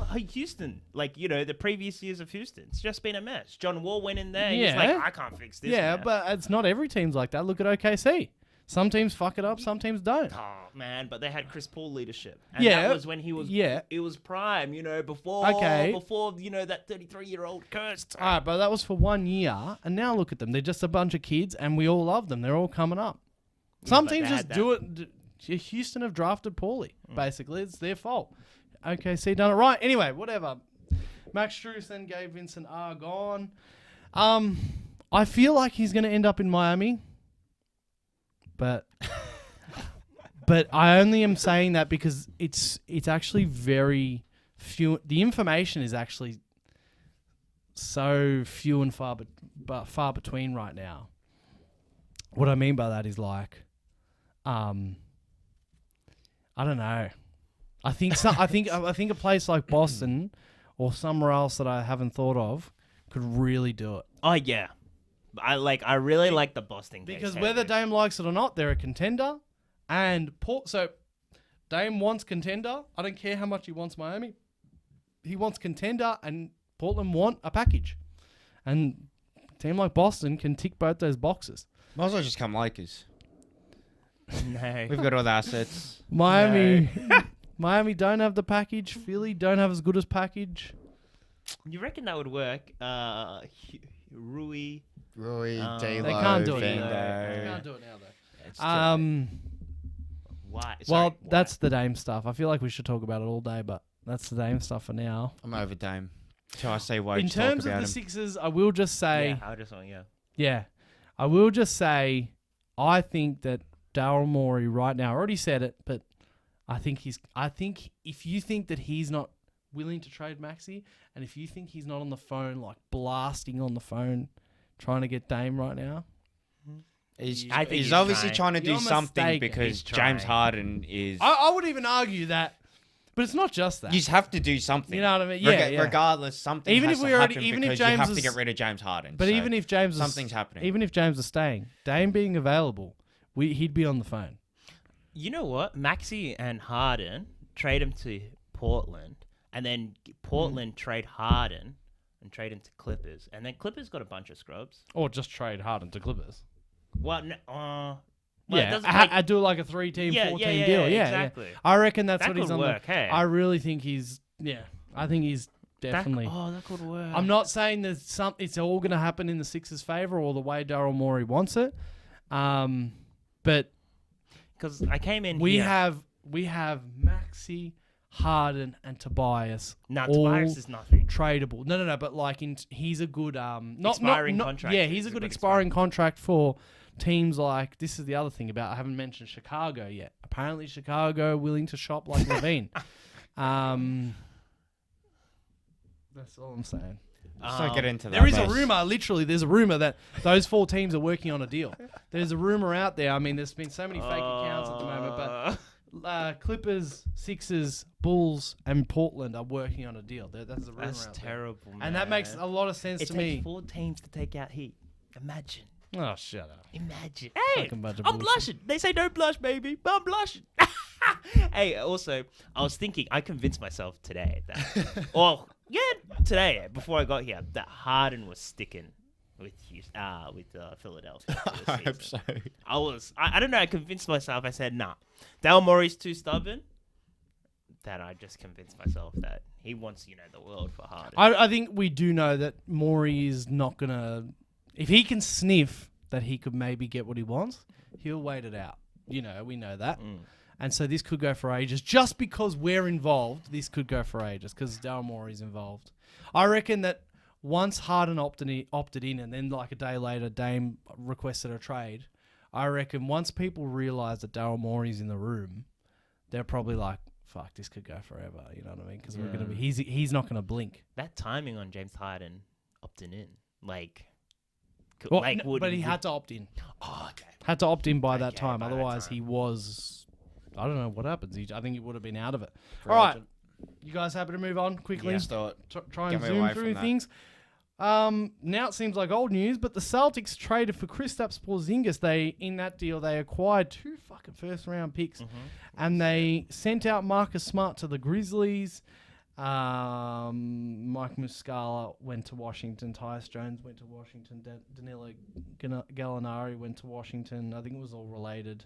Greens. Houston, like, the previous years of Houston. It's just been a mess. John Wall went in there. He's Yeah. like, I can't fix this. yeah, mess." but it's not every team's like that. Look at OKC. Some teams fuck it up, some teams don't. Oh man, but they had Chris Paul leadership. And Yeah, that was when he was. yeah. It was prime, before. Okay. Before that 33-year-old cursed. All right, but that was for 1 year, and now look at them. They're just a bunch of kids, and we all love them. They're all coming up. Some but teams they just had do it. Houston have drafted poorly. Basically, it's their fault. OKC done it right. Anyway, whatever. Max Strus and Gabe Vincent are gone. I feel like he's going to end up in Miami, but I only am saying that because it's actually very few. The information is actually so few and far between right now. What I mean by that is like, I don't know. I think a place like Boston or somewhere else that I haven't thought of could really do it. Oh yeah, I really like the Boston case, Because hey, whether dude. Dame likes it or not, they're a contender. And so Dame wants contender. I don't care how much he wants Miami. He wants contender, and Portland want a package. And a team like Boston can tick both those boxes. Might as well just come Lakers. No. We've got all the assets. Miami don't have the package. Philly don't have as good as package. You reckon that would work? Rui. Rui, They They can't do it Vango. now. They can't do it now, though. It's Why? Well, Sorry, why? that's the Dame stuff. I feel like we should talk about it all day, but that's the Dame stuff for now. I'm over Dame. Till I say why In terms of about the him. Sixers, I will just say, I just want I think that Daryl Morey right now, I already said it, but I think if you think that he's not willing to trade Maxey, and if you think he's not on the phone, like blasting on the phone, trying to get Dame right now, I think He's he's obviously trying. trying to do You're something mistaken. because He's James trying. Harden is. I would even argue that, but it's not just that. You just have to do something. You know what I mean? Yeah, yeah. Regardless, something Even has if we to already- happen even if because James you have is- to get rid of James Harden. But So even if James is something's happening. even if James is staying, Dame being available, he'd be on the phone. You know what? Maxey and Harden trade him to Portland, and then Portland trade Harden and trade him to Clippers, and then Clippers got a bunch of scrubs. Or just trade Harden to Clippers. Well, it Yeah, doesn't, I do like a 3-team, 4-team deal. Yeah, exactly. I reckon that's That what he's could on. work, hey? I really think he's. Yeah, I think he's definitely. that could work. I'm not saying that it's all going to happen in the Sixers' favor or the way Daryl Morey wants it, but because I came in. we here. have Maxey, Harden, and Tobias. Now all Tobias is nothing. tradable. No, but like he's a good Expiring contract. Yeah, he's a good expiring contract for teams like. This is the other thing about I haven't mentioned Chicago yet. Apparently, Chicago willing to shop like Levine. That's all I'm saying. Let's not get into that. There is a mess. rumor. Literally, there's a rumor that those 4 teams are working on a deal. There's a rumor out there. I mean, there's been so many fake accounts at the moment, but Clippers, Sixers, Bulls, and Portland are working on a deal. That's a rumor. That's out there. terrible, man. And that makes a lot of sense It to takes me. 4 teams to take out Heat. Imagine. Oh, shut up. Imagine. Hey, Fucking bunch of I'm bullshit. blushing. They say don't blush, baby, but I'm blushing. Hey, also, I was thinking, I convinced myself today that, today, before I got here, that Harden was sticking with Philadelphia. I hope so. I don't know, I convinced myself, I said, nah. Daryl Morey's too stubborn. that I just convinced myself that he wants, the world for Harden. I think we do know that Morey is not going to... If he can sniff that he could maybe get what he wants, he'll wait it out. We know that. And so this could go for ages. Just because we're involved, this could go for ages because Daryl Morey's involved. I reckon that once Harden opted in and then like a day later Dame requested a trade, I reckon once people realise that Daryl Morey's in the room, they're probably like, fuck, this could go forever. You know what I mean? Because we're gonna be he's not gonna blink. That timing on James Harden opting in, but he had to opt in. Oh, okay. Had to opt in by that Okay, time. by that Otherwise, time. he was. I don't know what happens. I think he would have been out of it. Free All right, agent. you guys happy to move on quickly? Let's do it. Try Get and me zoom away through from that. things. Now it seems like old news, but the Celtics traded for Kristaps Porzingis. In that deal they acquired 2 fucking first round picks, and they sent out Marcus Smart to the Grizzlies. Mike Muscala went to Washington. Tyus Jones went to Washington. Danilo Gallinari went to Washington. I think it was all related.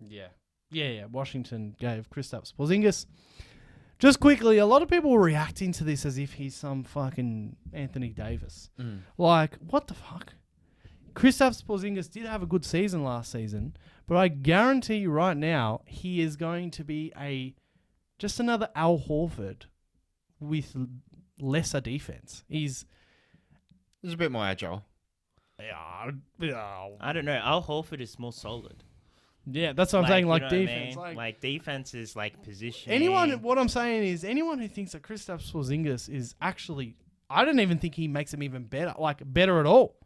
Yeah. Washington gave Kristaps Porzingis. Just quickly, a lot of people were reacting to this as if he's some fucking Anthony Davis. Like, what the fuck? Kristaps Porzingis did have a good season last season, but I guarantee you right now, he is going to be just another Al Horford with lesser defense. He's a bit more agile. I don't know. Al Horford is more solid. Yeah, that's what I'm saying. you Like know what I defense, mean? Like defense is like position. What I'm saying is, anyone who thinks that Kristaps Porzingis is actually, I don't even think he makes him even better, like better at all.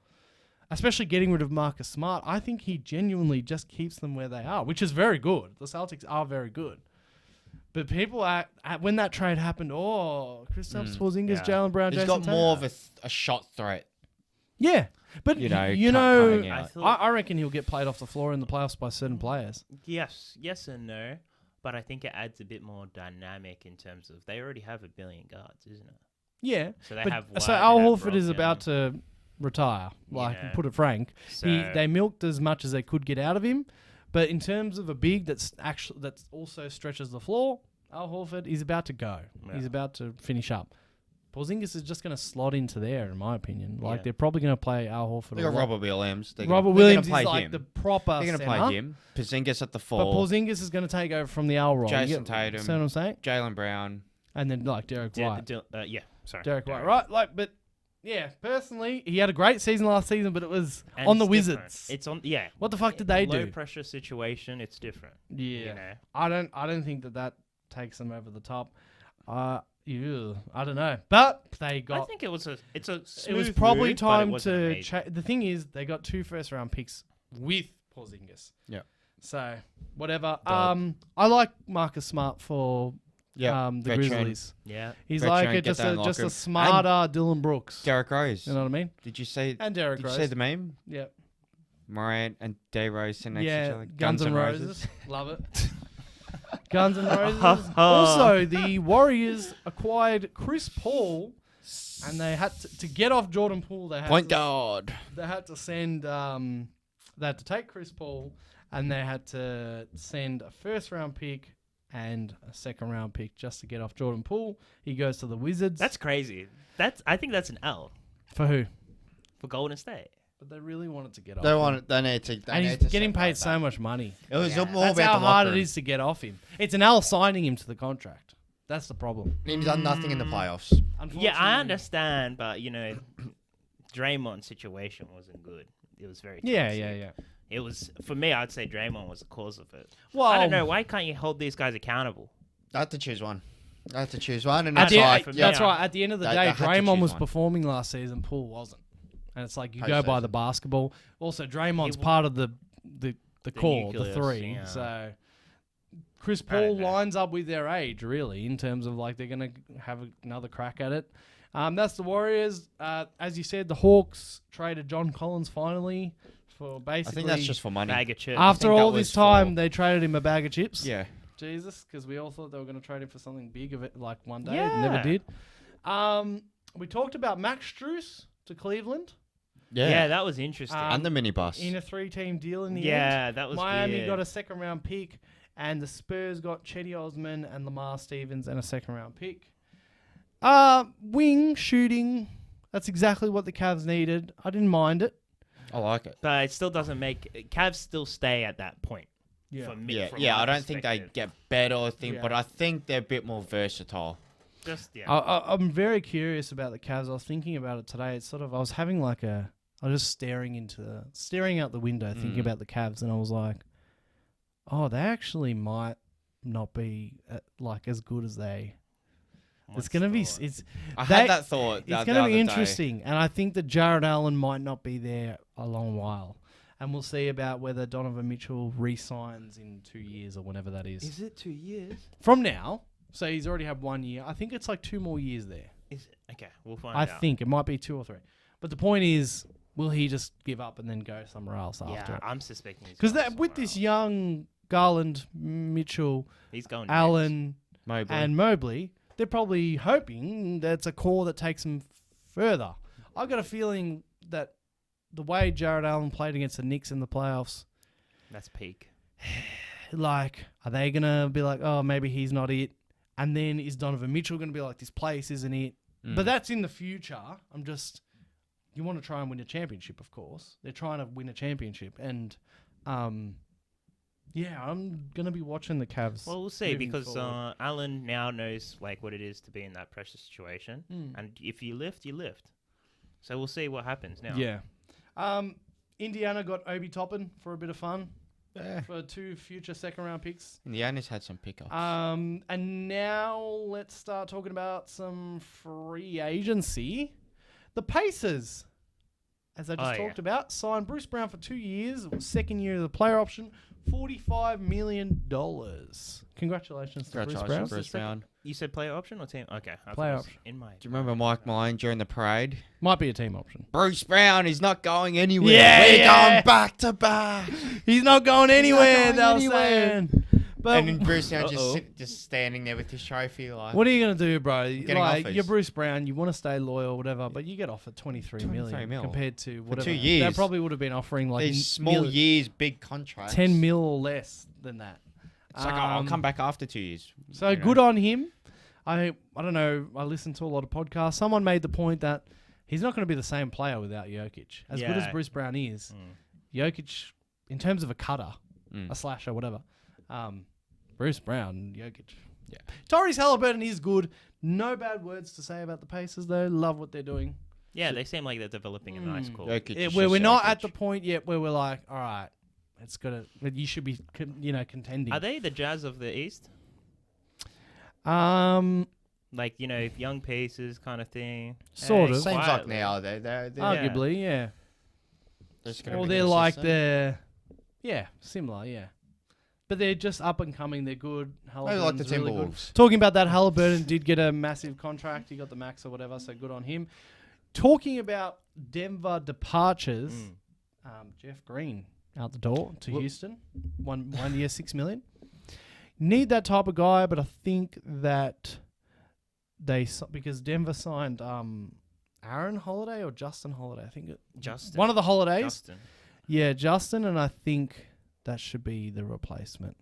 Especially getting rid of Marcus Smart, I think he genuinely just keeps them where they are, which is very good. The Celtics are very good. But people when that trade happened, Kristaps Porzingis, Jaylen Brown, He's Jason got more Tatum. of a shot threat. Yeah, but coming out. I reckon he'll get played off the floor in the playoffs by certain players. Yes and no, but I think it adds a bit more dynamic in terms of they already have a billion guards, isn't it? Yeah, So they but have so White, Al they have Horford is Brogdon. about to retire. Put it frank, So they milked as much as they could get out of him. But in terms of a big that's also stretches the floor, Al Horford is about to go. Yeah. He's about to finish up. Porzingis is just going to slot into there, in my opinion. Like, Yeah. they're probably going to play Al Horford. They a got lot. Robert Williams. Robert Williams is play like him. the proper They're going to center. play him. Porzingis at the But 4. Porzingis is going to take over from the Al role. Jason Tatum. See what I'm saying? Jaylen Brown. And then, like, Derek White. Sorry. Derek White, right? Like, but, yeah, personally, he had a great season last season, but it was And on the it's different. Wizards. It's on, What the fuck did they low do? pressure situation, it's different. Yeah. You know? I don't think that takes them over the top. I don't know. But they got... I think it was a it was smooth probably move, but it time wasn't to... amazing. The thing is, they got 2 first-round picks with Porzingis. Yeah. So, whatever. Dog. I like Marcus Smart for the Veteran. Grizzlies. Yeah. He's Veteran, like get just that in a the just locker a room. smarter Dylan Brooks. Derek Rose. You know what I mean? Did you say? And Derek Did Rose. you say the meme? Yeah. Morant and Day Rose sitting next to each Yeah. other. Guns N' Roses. Love it. Guns N' Roses. Also, the Warriors acquired Chris Paul, and they had to get off Jordan Poole. They had Point to, guard. They had to send. They had to take Chris Paul, and they had to send a first-round pick and a second-round pick just to get off Jordan Poole. He goes to the Wizards. That's crazy. I think that's an L for who? for Golden State. But they really wanted to get off. They him. want it. They need to. And he's getting paid so much money. It was Yeah. more That's about how the hard locker it room. is to get off him. It's an L signing him to the contract. That's the problem. He's done nothing in the playoffs. Yeah, I Unfortunately- understand, but Draymond's situation wasn't good. It was very toxic. Yeah. It was for me. I'd say Draymond was the cause of it. Well, I don't know. Why can't you hold these guys accountable? I had to choose one. And At it's the, like, for me, that's yeah. right. At the end of the They day, had to Draymond choose was one. performing last season. Poole wasn't. And it's like you go by Postseason. the basketball. Also, Draymond's He- part of the core, the nucleus, 3. yeah. So Chris I don't Paul know. lines up with their age, really, in terms of like they're going to have another crack at it. That's the Warriors. As you said, the Hawks traded John Collins finally for I basically. think that's just for money. Bag of chips. after think that all was this time, for- they traded him a bag of chips. Yeah. Jesus, because we all thought they were going to trade him for something big of it, like one day. Yeah. Never did. We talked about Max Strus to Cleveland Yeah, that was interesting. Um, And the minibus. in a 3-team deal in the end. yeah, that was Miami weird. got a second-round pick And the Spurs got Chetty Osman and Lamar Stevens and a second-round pick. Wing shooting. That's exactly what the Cavs needed. I didn't mind it. I like it. But it still doesn't make Cavs still stay at that point. Yeah. For me, from I my don't think they perspective. get better or think, Yeah. but I think they're a bit more versatile. Just I'm very curious about the Cavs. I was thinking about it today. It's sort of I was having like I was just staring out the window, thinking about the Cavs, and I was like, oh, they actually might not be like as good as they. It's gonna be. I had that thought. It's gonna be interesting, and I think that Jared Allen might not be there a long while, and we'll see about whether Donovan Mitchell re-signs in 2 years or whenever that is. Is it 2 years? From now? So he's already had 1 year. I think it's like 2 more years there. Is it? Okay, we'll find I out. think it might be 2 or 3. But the point is, will he just give up and then go somewhere else after Yeah, it? I'm suspecting he's Because going with somewhere this else. young Garland, Mitchell, He's going Allen, Mobley. and Mobley, they're probably hoping that's a core that takes them further. I've got a feeling that the way Jared Allen played against the Knicks in the playoffs, next. That's peak. like, are they going to be like, oh, maybe he's not it? And then is Donovan Mitchell going to be like, this place isn't it? But that's in the future. You want to try and win a championship, of course. They're trying to win a championship. And, yeah, I'm going to be watching the Cavs. Well, we'll see moving because forward. Allen now knows like what it is to be in that pressure situation, and if you lift, you lift. So we'll see what happens now. Yeah. Indiana got Obi Toppin for a bit of fun Yeah. for 2 future second-round picks. Indiana's had some pickups. And now let's start talking about some free agency. The Pacers, as I just talked about, signed Bruce Brown for 2 years, second year of the player option, $45 million. Congratulations to Bruce Brown. Bruce Brown. You said player option or team? Okay, I Player thought it was option. In my. Do you remember Mike Malone during the parade? Might be a team option. Bruce Brown is not going anywhere. Yeah, We're yeah. going back to back. He's not going anywhere, going they were anywhere. saying. But And then Bruce Brown Uh-oh. just standing there with his trophy. Like, what are you going to do, bro? Getting Like, offers. you're Bruce Brown. You want to stay loyal, whatever, but you get offered $23 million mil. compared to whatever. 2 years. They probably would have been offering like these small mil- years, big contracts. 10 mil or less than that. It's like, I'll come back after 2 years. So you know. good on him. I don't know. I listened to a lot of podcasts. Someone made the point that he's not going to be the same player without Jokic. As good as Yeah. Bruce Brown is, Jokic, in terms of a cutter, Mm. a slasher, whatever, Bruce Brown, Jokic. Yeah. Tyrese Halliburton is good. No bad words to say about the Pacers, though. Love what they're doing. Yeah, they seem like they're developing a nice core. Jokic is Where just we're not at Jokic. the point yet where we're like, all right, it's gotta. You should be, contending. Are they the Jazz of the East? Like, young pieces kind of thing. Sort of. Seems like quietly. now they're Arguably, yeah. just gonna Or be they're like consistent. similar, yeah. But they're just up and coming. They're good. Maybe like the Halliburton's really good. Timberwolves. Talking about that, Halliburton did get a massive contract. He got the max or whatever, so good on him. Talking about Denver departures, Jeff Green out the door to Houston. One year, $6 million. Need that type of guy, but I think that because Denver signed Aaron Holiday or Justin Holiday. I think Justin. one of the holidays. Justin. Yeah, Justin, and I think that should be the replacement.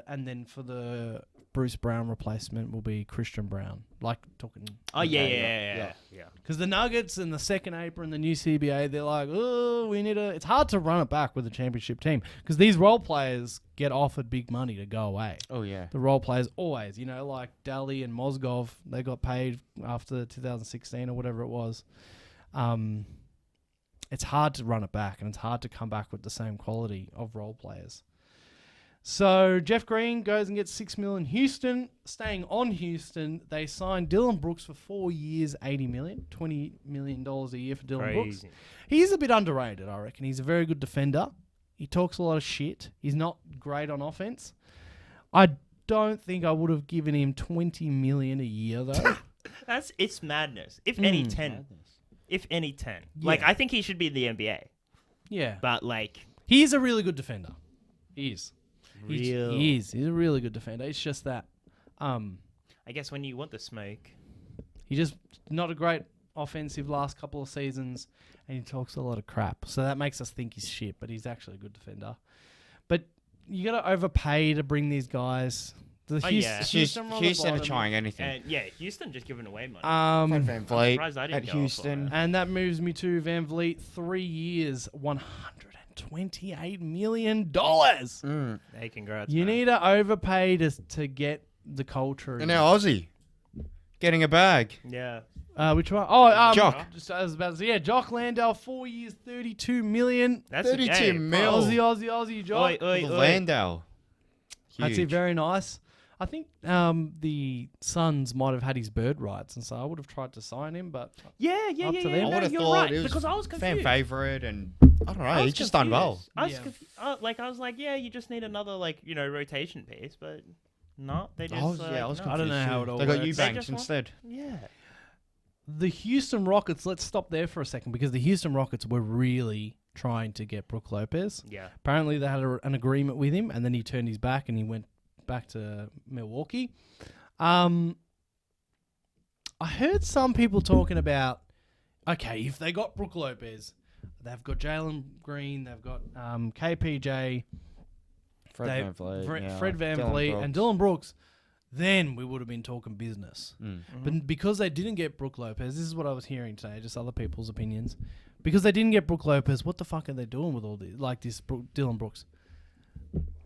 And then for the Bruce Brown replacement will be Christian Brown. Like talking. Oh, yeah. Because the Nuggets and the second apron, the new CBA, they're like, oh, we need it's hard to run it back with a championship team because these role players get offered big money to go away. Oh yeah. The role players always, like Daly and Mozgov, they got paid after 2016 or whatever it was. It's hard to run it back, and it's hard to come back with the same quality of role players. So Jeff Green goes and gets $6 million in Houston. Staying on Houston, they signed Dylan Brooks for 4 years, $80 million, $20 million a year for Dylan Brooks. Crazy. He's a bit underrated, I reckon. He's a very good defender. He talks a lot of shit. He's not great on offense. I don't think I would have given him $20 million a year though. It's madness. If any 10. If any 10. Like, Yeah. I think he should be in the NBA. Yeah, But, like, he's a really good defender. He is. real. He is. He's a really good defender. It's just that I guess when you want the smoke. he just not a great offensive last couple of seasons, and he talks a lot of crap. So that makes us think he's shit, but he's actually a good defender. But you got to overpay to bring these guys. The Houston are trying anything. And Houston just giving away money. Van Vliet surprised I didn't at go Houston. And that moves me to Van Vliet. 3 years, $128 million. Hey, congrats. You man. need to overpay to get the culture. And now Aussie getting a bag. Yeah. Which one? Jock. Just, I was about to say, Jock Landale, 4 years, $32 million. That's 32 mil. Aussie, Jock. Landale. That's it. Huge. Very nice. I think the Suns might have had his bird rights, and so I would have tried to sign him, but Yeah. Up to them. No, I would have you're thought right, it was because I was fan confused. favorite, and I don't know. He's just done well. I was Yeah. confused. I was like, yeah, you just need another rotation piece, but no, they just. I was confused. I don't know how it all They got works. Eubanks just want- instead. Yeah. The Houston Rockets, let's stop there for a second, because the Houston Rockets were really trying to get Brook Lopez. Yeah. Apparently they had an agreement with him, and then he turned his back and he went back to Milwaukee. I heard some people talking about, okay, if they got Brook Lopez, they've got Jalen Green, they've got KPJ, Fred Van Vliet, Fred Van Dylan Vliet, Brooks. and Dylan Brooks, then we would have been talking business. Mm. But because they didn't get Brook Lopez, this is what I was hearing today, just other people's opinions. Because they didn't get Brook Lopez, what the fuck are they doing with all this? Like this Dylan Brooks.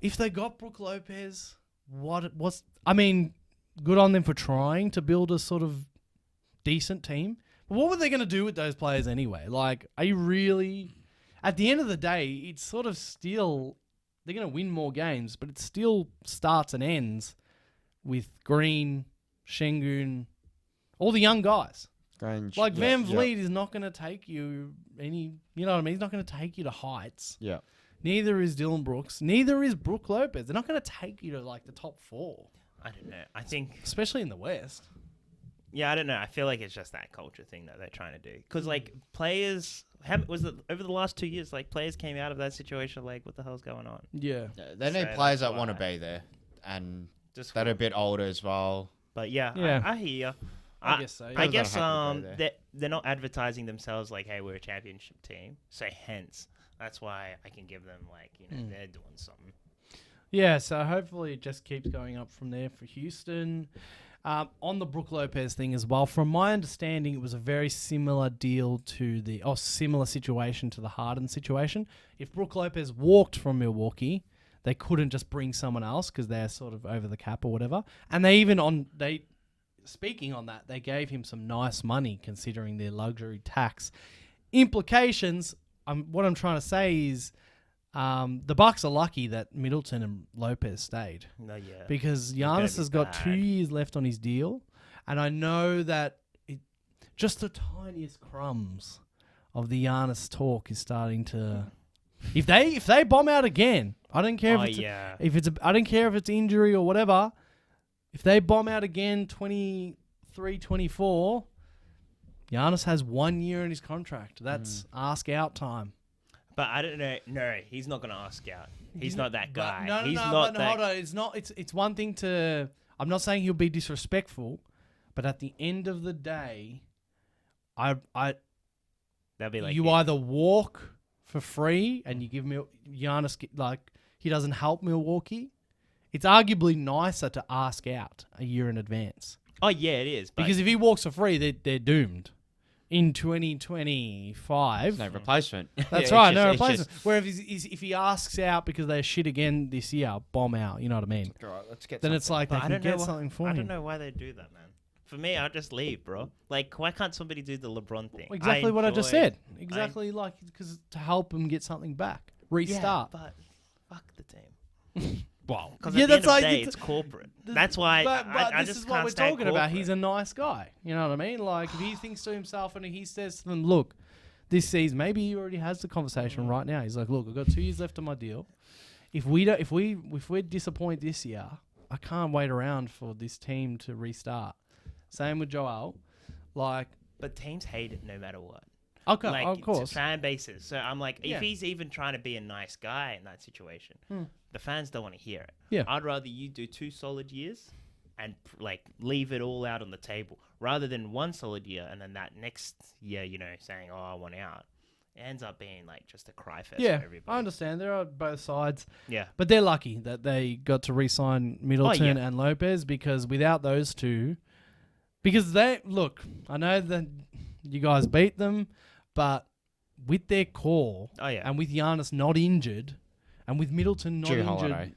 If they got Brook Lopez, I mean, good on them for trying to build a sort of decent team. But what were they going to do with those players anyway? Like, are you really... At the end of the day, it's sort of still... They're going to win more games, but it still starts and ends with Green, Şengün, all the young guys. Grange. Like Yeah, Van yeah. Vliet is not going to take you any... You know what I mean? He's not going to take you to heights. Yeah. Neither is Dylan Brooks. Neither is Brook Lopez. They're not going to take you to like the top 4, I don't know. I think. especially in the West. Yeah, I don't know. I feel like it's just that culture thing that they're trying to do. Because like players, over the last 2 years, like players came out of that situation like, what the hell's going on? Yeah. They need So players that's that want to why. be there, and Just that are a bit older as well. But yeah, Yeah. I hear you. I guess so. I Players guess that are happy to be they're not advertising themselves like, hey, we're a championship team. So hence, that's why I can give them like, they're doing something. Yeah, so hopefully it just keeps going up from there for Houston. On the Brook Lopez thing as well, from my understanding, it was a very similar deal to similar situation to the Harden situation. If Brook Lopez walked from Milwaukee, they couldn't just bring someone else because they're sort of over the cap or whatever. And speaking on that, they gave him some nice money considering their luxury tax implications. What I'm trying to say is the Bucks are lucky that Middleton and Lopez stayed. No, yeah. Because gonna Giannis be has got bad. 2 years left on his deal, and I know that just the tiniest crumbs of the Giannis talk is starting to. If they bomb out again, I don't care I don't care if it's injury or whatever. If they bomb out again 23-24, Giannis has 1 year in his contract. That's ask out time. But I don't know. No, he's not going to ask out. He's not that guy. No, he's no, not but that. hold on. It's not. It's one thing to. I'm not saying he'll be disrespectful, but at the end of the day, That'd be like you either walk for free and you give Giannis like he doesn't help Milwaukee. It's arguably nicer to ask out a year in advance. Oh yeah, it is. But Because if he walks for free, they're doomed. In 2025, No replacement. that's Yeah, right, it's no just- replacement. Where if he asks out because they're shit again this year, bomb out. You know what I mean? All right, let's get Then it's something. like But they I can don't know get why- something for I him. don't know why they do that, man. For me, I'll just leave, bro. Like, why can't somebody do the LeBron thing? Exactly what I just enjoy- said. Exactly like because to help him get something back, restart. Yeah, but fuck the team. Wow. Because Yeah, at the that's end of like the day, it's corporate. That's why But I this just is what can't we're stand talking about. corporate. He's a nice guy. You know what I mean? Like if he thinks to himself and he says to them, "Look, this season, maybe he already has the conversation right now. He's like, look, I've got 2 years left on my deal. If we're disappointed this year, I can't wait around for this team to restart. Same with Joel. Like, But teams hate it no matter what. okay, Like, of course. fan bases. So I'm like, Yeah. if he's even trying to be a nice guy in that situation, the fans don't want to hear it. Yeah. I'd rather you do 2 solid years and like leave it all out on the table rather than 1 solid year and then that next year, saying, "Oh, I want out." it ends up being like just a cry fest Yeah, for everybody. I understand. There are both sides. Yeah. But they're lucky that they got to re-sign Middleton and Lopez, because without those two, because they look, I know that you guys beat them, but with their core and with Giannis not injured, and with Middleton not injured,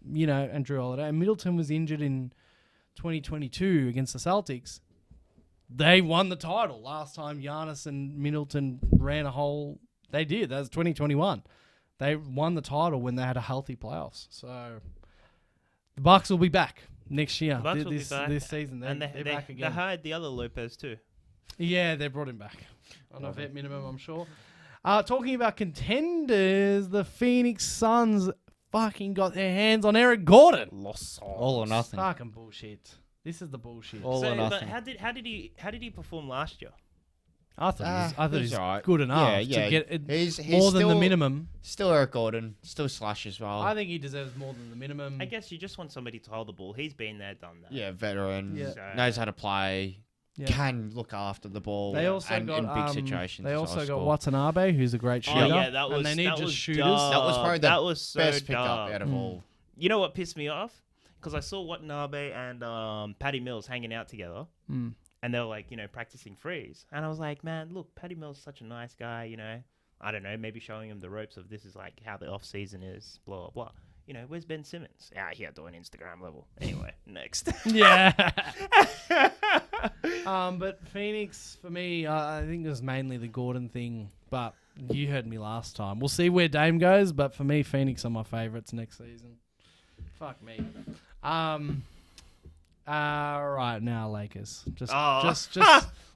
and Drew Holiday, and Middleton was injured in 2022 against the Celtics. They won the title last time Giannis and Middleton ran a whole. They did. That was 2021. They won the title when they had a healthy playoffs. So the Bucks will be back next year. The Bucks will be back. This season. They're back again. They hired the other Lopez too. Yeah, they brought him back on a vet minimum, I'm sure. Talking about contenders, the Phoenix Suns fucking got their hands on Eric Gordon. All or nothing. Fucking bullshit. This is the bullshit. All or nothing. But how did he perform last year? I thought he was right. good enough to get he's more than still, the minimum. Still Eric Gordon. Still slash as well. I think he deserves more than the minimum. I guess you just want somebody to hold the ball. He's been there, done that. Yeah, veteran. Yeah. So, Knows how to play. Yeah. Can look after the ball. They also and got in big situations. They also got score. Watanabe, who's a great shooter. Oh yeah, that was. And they need that just was shooters. dumb. That was probably the that was so best pickup dumb. out of all. You know what pissed me off? Because I saw Watanabe and Patty Mills hanging out together. And they were like, practicing freeze. And I was like, man, look, Patty Mills is such a nice guy, I don't know, maybe showing him the ropes of this is like how the off season is, blah, blah, blah. Where's Ben Simmons? He had to an Instagram level. Anyway, next. Yeah. But Phoenix, for me, I think it was mainly the Gordon thing. But you heard me last time. We'll see where Dame goes. But for me, Phoenix are my favourites next season. Fuck me. Right now, Lakers. Just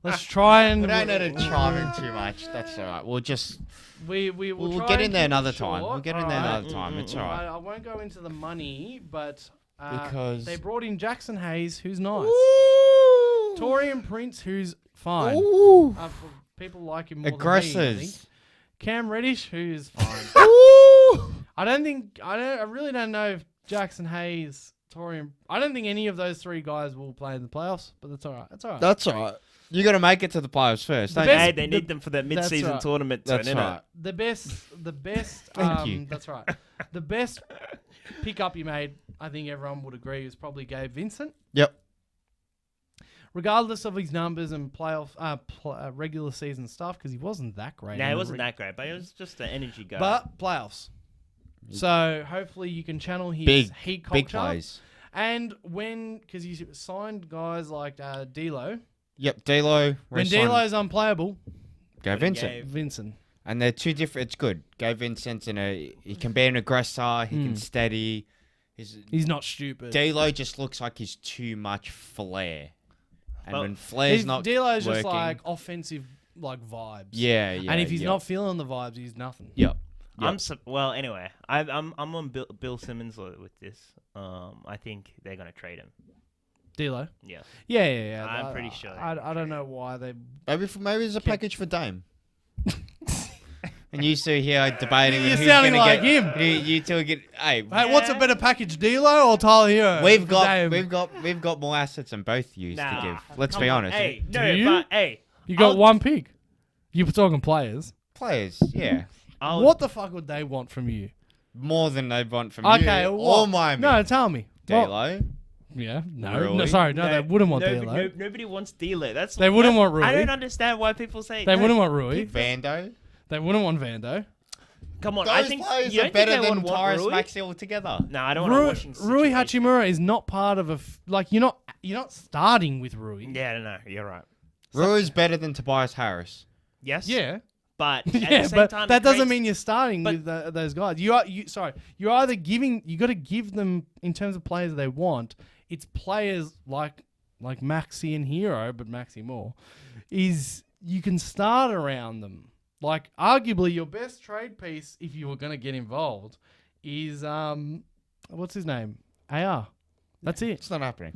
let's try and. We don't need to chime in too much. That's all right. We'll just we'll get in there another short. time. We'll get in there another time. It's all right. I won't go into the money, but Because they brought in Jackson Hayes, who's nice. Ooh. Torian Prince, who's fine. Ooh. People like him more Aggressors. than me, I think. Cam Reddish, who's fine. Ooh. I really don't know if Jackson Hayes, Torian. I don't think any of those three guys will play in the playoffs, but that's all right. That's all right. That's all right. You got to make it to the playoffs first. Don't Hey, you? they need them for that mid-season right. tournament. That's right. The best. Thank you. That's right. The best pickup you made, I think everyone would agree, is probably Gabe Vincent. Yep. Regardless of his numbers and playoff, regular season stuff, because he wasn't that great. No, it wasn't that great, but it was just an energy guy. But playoffs. So hopefully you can channel his heat culture. Big plays. And because you signed guys like D'Lo. Yep, D'Lo. When D'Lo's unplayable, go Vincent. Vincent. And they're two different. It's good. Go Vincent, he can be an aggressor. He can steady. He's not stupid. D'Lo just looks like he's too much flair. And Well, when flair's not D'Lo's working, just like offensive vibes. yeah. And if he's not feeling the vibes, he's nothing. Yep. Anyway, I'm on Bill Simmons with this. I think they're gonna trade him. D'Lo. Yeah. Yeah. I'm pretty sure they're I gonna don't know why they. Maybe there's a package for Dame. And you two here debating. You're who's sounding gonna like get, him. You two get. Hey, What's a better package, D'Lo or Tyler Hero? we've got more assets than both you to give. Let's be honest. Hey, Do no, you? but hey, You got one pick. You were talking players. Players, yeah, What the fuck would they want from you? more than they want from Okay, you. what? Or Miami. No, tell me. D'Lo. Yeah. No. Really? No, sorry. No, they wouldn't want D'Lo. Nobody wants D'Lo. They wouldn't want Rui. I don't understand why people say They wouldn't want Rui. Vando. They wouldn't want Vando. Come on, Those I think players you are don't better think they than would want Tyrese Rui? Maxey altogether. No, I don't want to watch Rui Hachimura is not part of you're not starting with Rui. Yeah, no, you're right. Rui's better than Tobias Harris. Yes. Yeah. But at Yeah, the same but time, that it doesn't creates- mean you're starting with those guys. You're either giving. You got to give them in terms of players they want. It's players like Maxey and Hero, but Maxey more. Is you can start around them. Like arguably your best trade piece, if you were going to get involved, is what's his name? AR. That's it. It's not happening.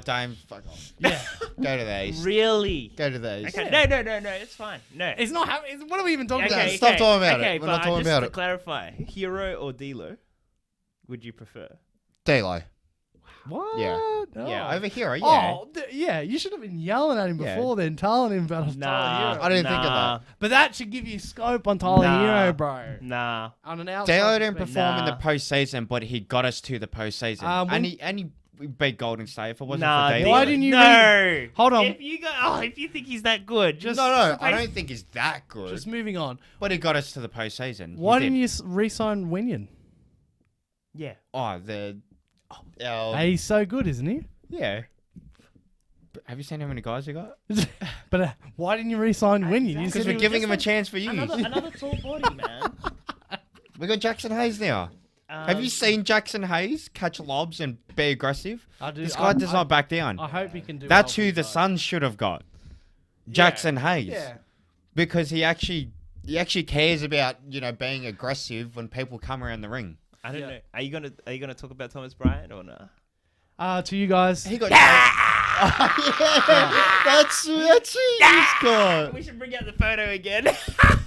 Dame, fuck off. Yeah. Go to the East. Really? Go to the East. Okay. No, it's fine. No. It's not happening. What are we even talking about? Okay, Stop talking about okay, it. We're not but talking just about to it. clarify, Hero or D'Lo, would you prefer? D'Lo. What? Yeah. Oh. Yeah, over Hero, yeah. Oh, yeah. You should have been yelling at him Yeah. before then, telling him about Tyler Hero. I didn't think of that. But that should give you scope on Tyler Hero, bro. Nah. On an outside Dale didn't perspective. perform in the postseason, but he got us to the postseason. when- And he beat Golden State. If it wasn't Nah, for Damian. why didn't you No. Hold on. If you think he's that good, just No, I don't think he's that good. Just moving on. But he got us to the postseason. Why He didn't did. you re-sign Winion? Yeah. Oh, the... Hey, he's so good, isn't he? yeah. But have you seen how many guys he got? But why didn't you re-sign Winion? You Because said we're he was giving just him a chance for you. Another tall body, man. We got Jackson Hayes now. Have you seen Jackson Hayes catch lobs and be aggressive? I do. This guy does not back down. I hope he can do. That's well who for the you guys. Suns should have got. Jackson Hayes. Yeah. Because he actually cares about, being aggressive when people come around the ring. I don't know. Are you gonna talk about Thomas Bryant or no? To you guys. He got that's who he's got. We should bring out the photo again.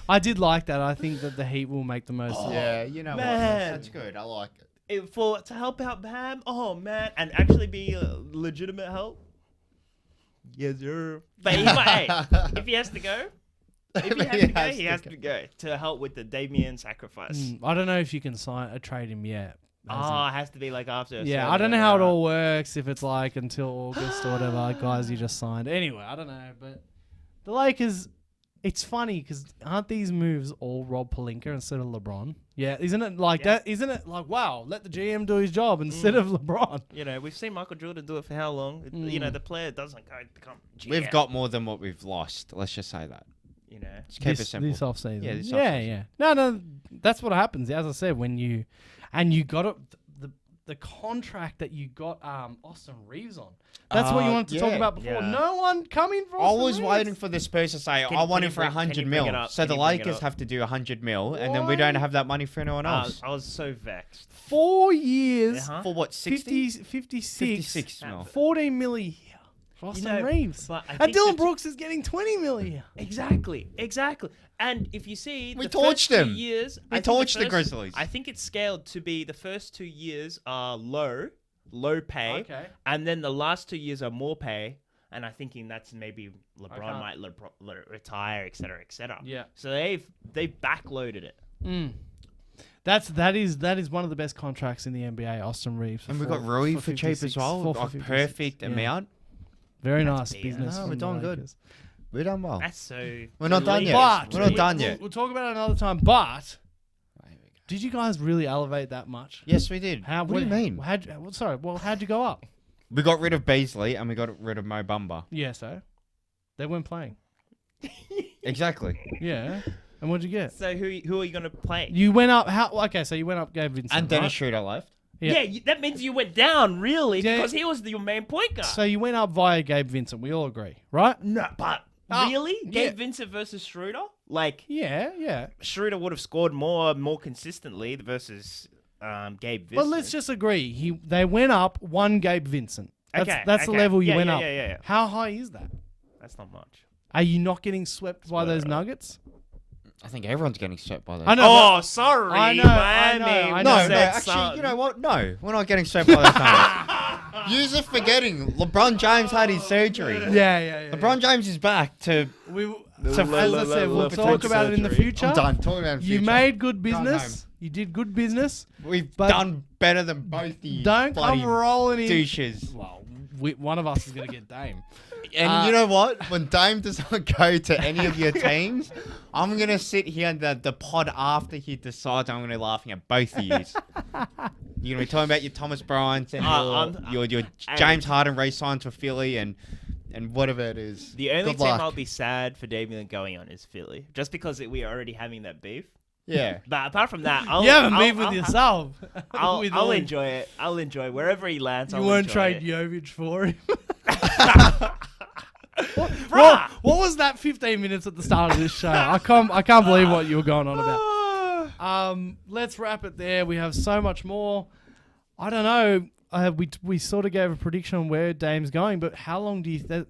I did like that. I think that the Heat will make the most of it. Yeah, you know what? man. That's good. I like it. To help out Bam. Oh man, and actually be a legitimate help. Yes, sir. But he might, if he has to go, he has to go to help with the Damian sacrifice. I don't know if you can trade him yet. It has to be like after. Yeah, I don't know how it all works. If it's like until August or whatever, guys you just signed. Anyway, I don't know. But the Lakers, it's funny because aren't these moves all Rob Pelinka instead of LeBron? Yeah, isn't it like that? Isn't it like, wow, let the GM do his job instead of LeBron? You know, we've seen Michael Jordan do it for how long? You know, the player doesn't go become GM. We've got more than what we've lost. Let's just say that. You know, Just keep it simple. This off season. Yeah, this yeah, off-season. yeah. No, that's what happens. As I said, when you got it, the contract that you got Austin Reeves on. That's what you wanted to talk about before. Yeah. No one coming for I Austin was Reeves. waiting for the Spurs to say, I want him for 100 mil. So the Lakers have to do 100 mil, and then we don't have that money for anyone else. I was so vexed. 4 years, Uh-huh. For what, 60? 56, 56 mil. 14 mil a year for Austin Reeves. but I And think Dylan that's- Brooks is getting 20 mil a year. Exactly. And if you see, We the first torched 2 them. years, We I think torched the Grizzlies. I think it's scaled to be the first 2 years are low pay, Okay. and then the last 2 years are more pay. And I'm thinking that's maybe LeBron Okay. might retire, et cetera, et cetera. Yeah. So they've backloaded it. That is one of the best contracts in the NBA, Austin Reeves. And we got Rui for cheap 56, as well. for A 56. perfect Yeah. amount. Very That's nice big. business. No, from we're the doing good. Lakers. We're done well. That's so. We're not done yet. But We're not done yet. We'll talk about it another time. But did you guys really elevate that much? Yes, we did. What do you mean? How'd you go up? We got rid of Beasley and we got rid of Mo Bamba. Yeah, so they weren't playing. Exactly. Yeah, and what'd you get? So who are you gonna play? You went up. Okay, so you went up, Gabe Vincent, And Dennis right? Schroeder left. Yeah. That means you went down, really, Yeah. because he was your main point guard. So you went up via Gabe Vincent. We all agree, right? No, but Oh, really, yeah. Gabe Vincent versus Schroeder? Like Yeah. Schroeder would have scored more consistently versus Gabe Vincent. But let's just agree. They went up one Gabe Vincent. That's the okay. level you Yeah, went yeah, up. yeah. How high is that? That's not much. Are you not getting swept by those Nuggets? I think everyone's getting swept by that. I know. Oh, sorry, I know, Miami. I know. No, said actually, something. you know what? No, we're not getting swept by that. You're forgetting. LeBron James had his surgery. Yeah. LeBron James is back to. As I said, we'll talk about it in the future. I'm done talking about You future. made good Going business. You did good business. We've but done better than both the Don't bloody come rolling in. douches. Well, one of us is going to get Dame. And you know what? When Dame does not go to any of your teams, I'm going to sit here in the pod after he decides. I'm going to be laughing at both of you. You're going to be talking about your Thomas Bryant and your James Harden re-signed to Philly and whatever it is. The only Good team luck. I'll be sad for Damian going on is Philly, just because we are already having that beef. Yeah. But apart from that, You haven't beef with yourself. I'll enjoy it. I'll enjoy wherever he lands. You I'll won't enjoy trade it. Jovic for him. Bruh. What was that 15 minutes at the start of this show? I can't believe what you were going on about. Let's wrap it there. We have so much more. I don't know. We sort of gave a prediction on where Dame's going, but how long do you?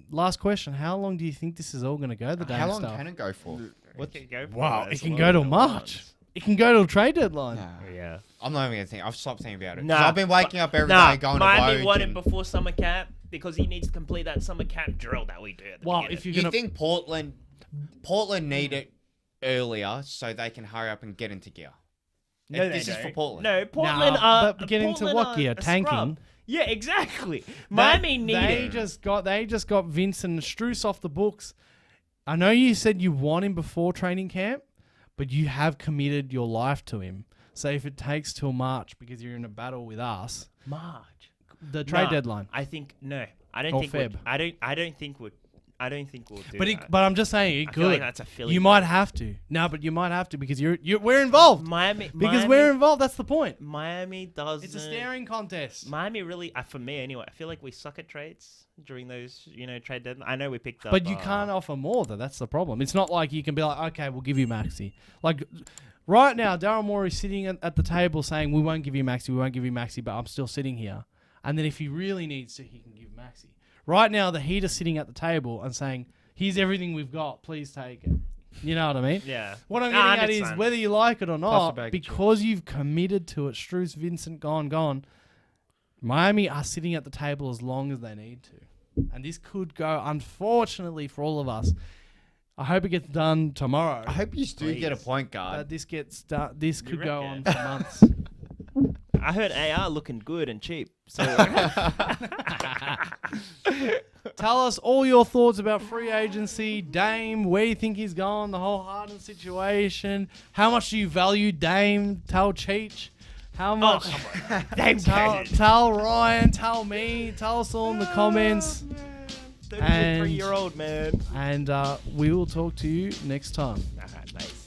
Last question. How long do you think this is all going to go? The Dame How long stuff. can it go for? It can go for Wow, as it can long go as till it March. wants. It can go to a trade deadline. Nah. Yeah. I'm not even gonna think. I've stopped thinking about it. 'Cause Nah, I've been waking up every day going Miami to vote. won it before summer camp because he needs to complete that summer camp drill that we do. At the Well, beginning. if you're You gonna, think Portland need it earlier so they can hurry up and get into gear? No, This is for Portland. No, Portland are. but get into Portland what are gear? a Tanking? scrub. Yeah, exactly. Miami need they it. just got Vincent and Strus off the books. I know you said you want him before training camp, but you have committed your life to him. So if it takes till March because you're in a battle with us, March. the trade Nah, deadline. I think no. I don't Or think. Feb. I don't think we'll do But that. but I'm just saying it I feel like could. that's a Philly You thing. might have to. No, but you might have to because we're involved. Because we're involved. That's the point. Miami doesn't. It's a staring contest. Miami really, for me anyway, I feel like we suck at trades during those, trade deadline. I know we picked up. But you can't offer more, though. That's the problem. It's not like you can be like, okay, we'll give you Maxey. Like, right now, Daryl Morey sitting at the table saying, we won't give you Maxey, but I'm still sitting here. And then if he really needs to, he can give Maxey. Right now, the Heat are sitting at the table and saying, here's everything we've got. Please take it. You know what I mean? Yeah. What I'm getting at is 100%. whether you like it or Plus a not, bag of because you've committed to it, Strus, Vincent, gone, Miami are sitting at the table as long as they need to. And this could go, unfortunately for all of us, I hope it gets done tomorrow. I hope you do get a point guard. This gets done. This could go on reckon? for months. I heard AR looking good and cheap. So Tell us all your thoughts about free agency, Dame, where you think he's going, the whole Harden situation. How much do you value Dame? Tell Cheech. How much? Dame Tell Ryan. Tell me. Tell us all in the comments. 33-year-old man. And we will talk to you next time. All right, nice.